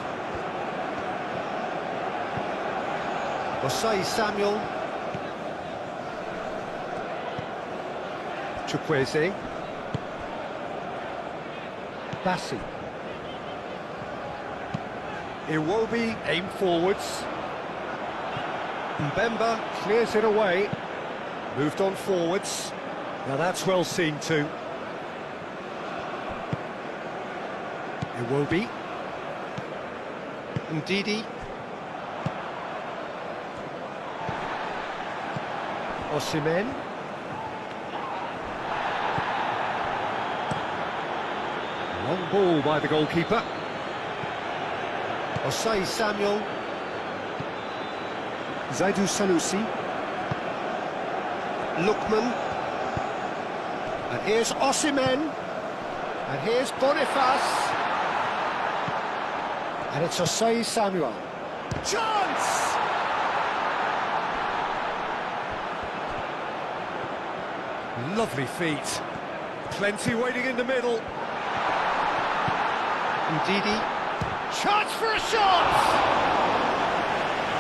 Osei Samuel. Chukwueze. Bassi. Iwobi, aim forwards. Mbemba clears it away. Moved on forwards. Now that's well seen too. Iwobi. Ndidi. Osimhen. Long ball by the goalkeeper. Osei Samuel. Zaidu Sanusi. Lookman. And here's Osimhen. And here's Boniface. And it's Osei Samuel. Chance! Lovely feet. Plenty waiting in the middle. Ndidi. Chance for a shot!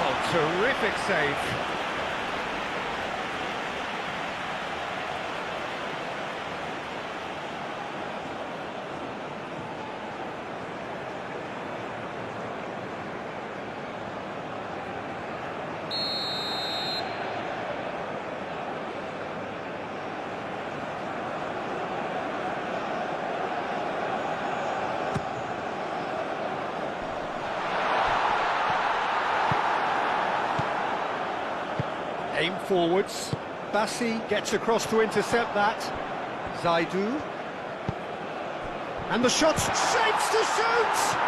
Oh, terrific save. Aim forwards. Bassi gets across to intercept that. Zaidu. And the shot shapes to shoot!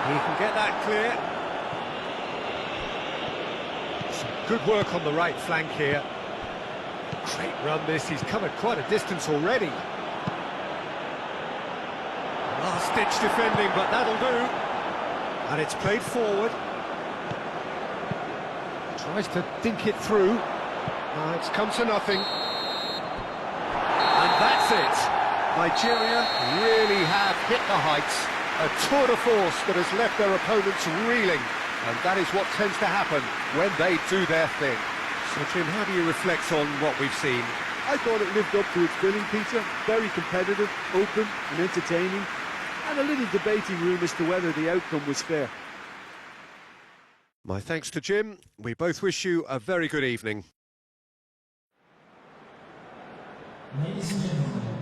He can get that clear. Some good work on the right flank here. Great run this, he's covered quite a distance already. Last-ditch defending, but that'll do. And it's played forward. Tries to dink it through. It's come to nothing. And that's it. Nigeria really have hit the heights. A tour de force that has left their opponents reeling, and that is what tends to happen when they do their thing. So, Jim, how do you reflect on what we've seen? I thought it lived up to its billing, Peter. Very competitive, open and entertaining, and a little debating room as to whether the outcome was fair. My thanks to Jim. We both wish you a very good evening. Ladies and gentlemen,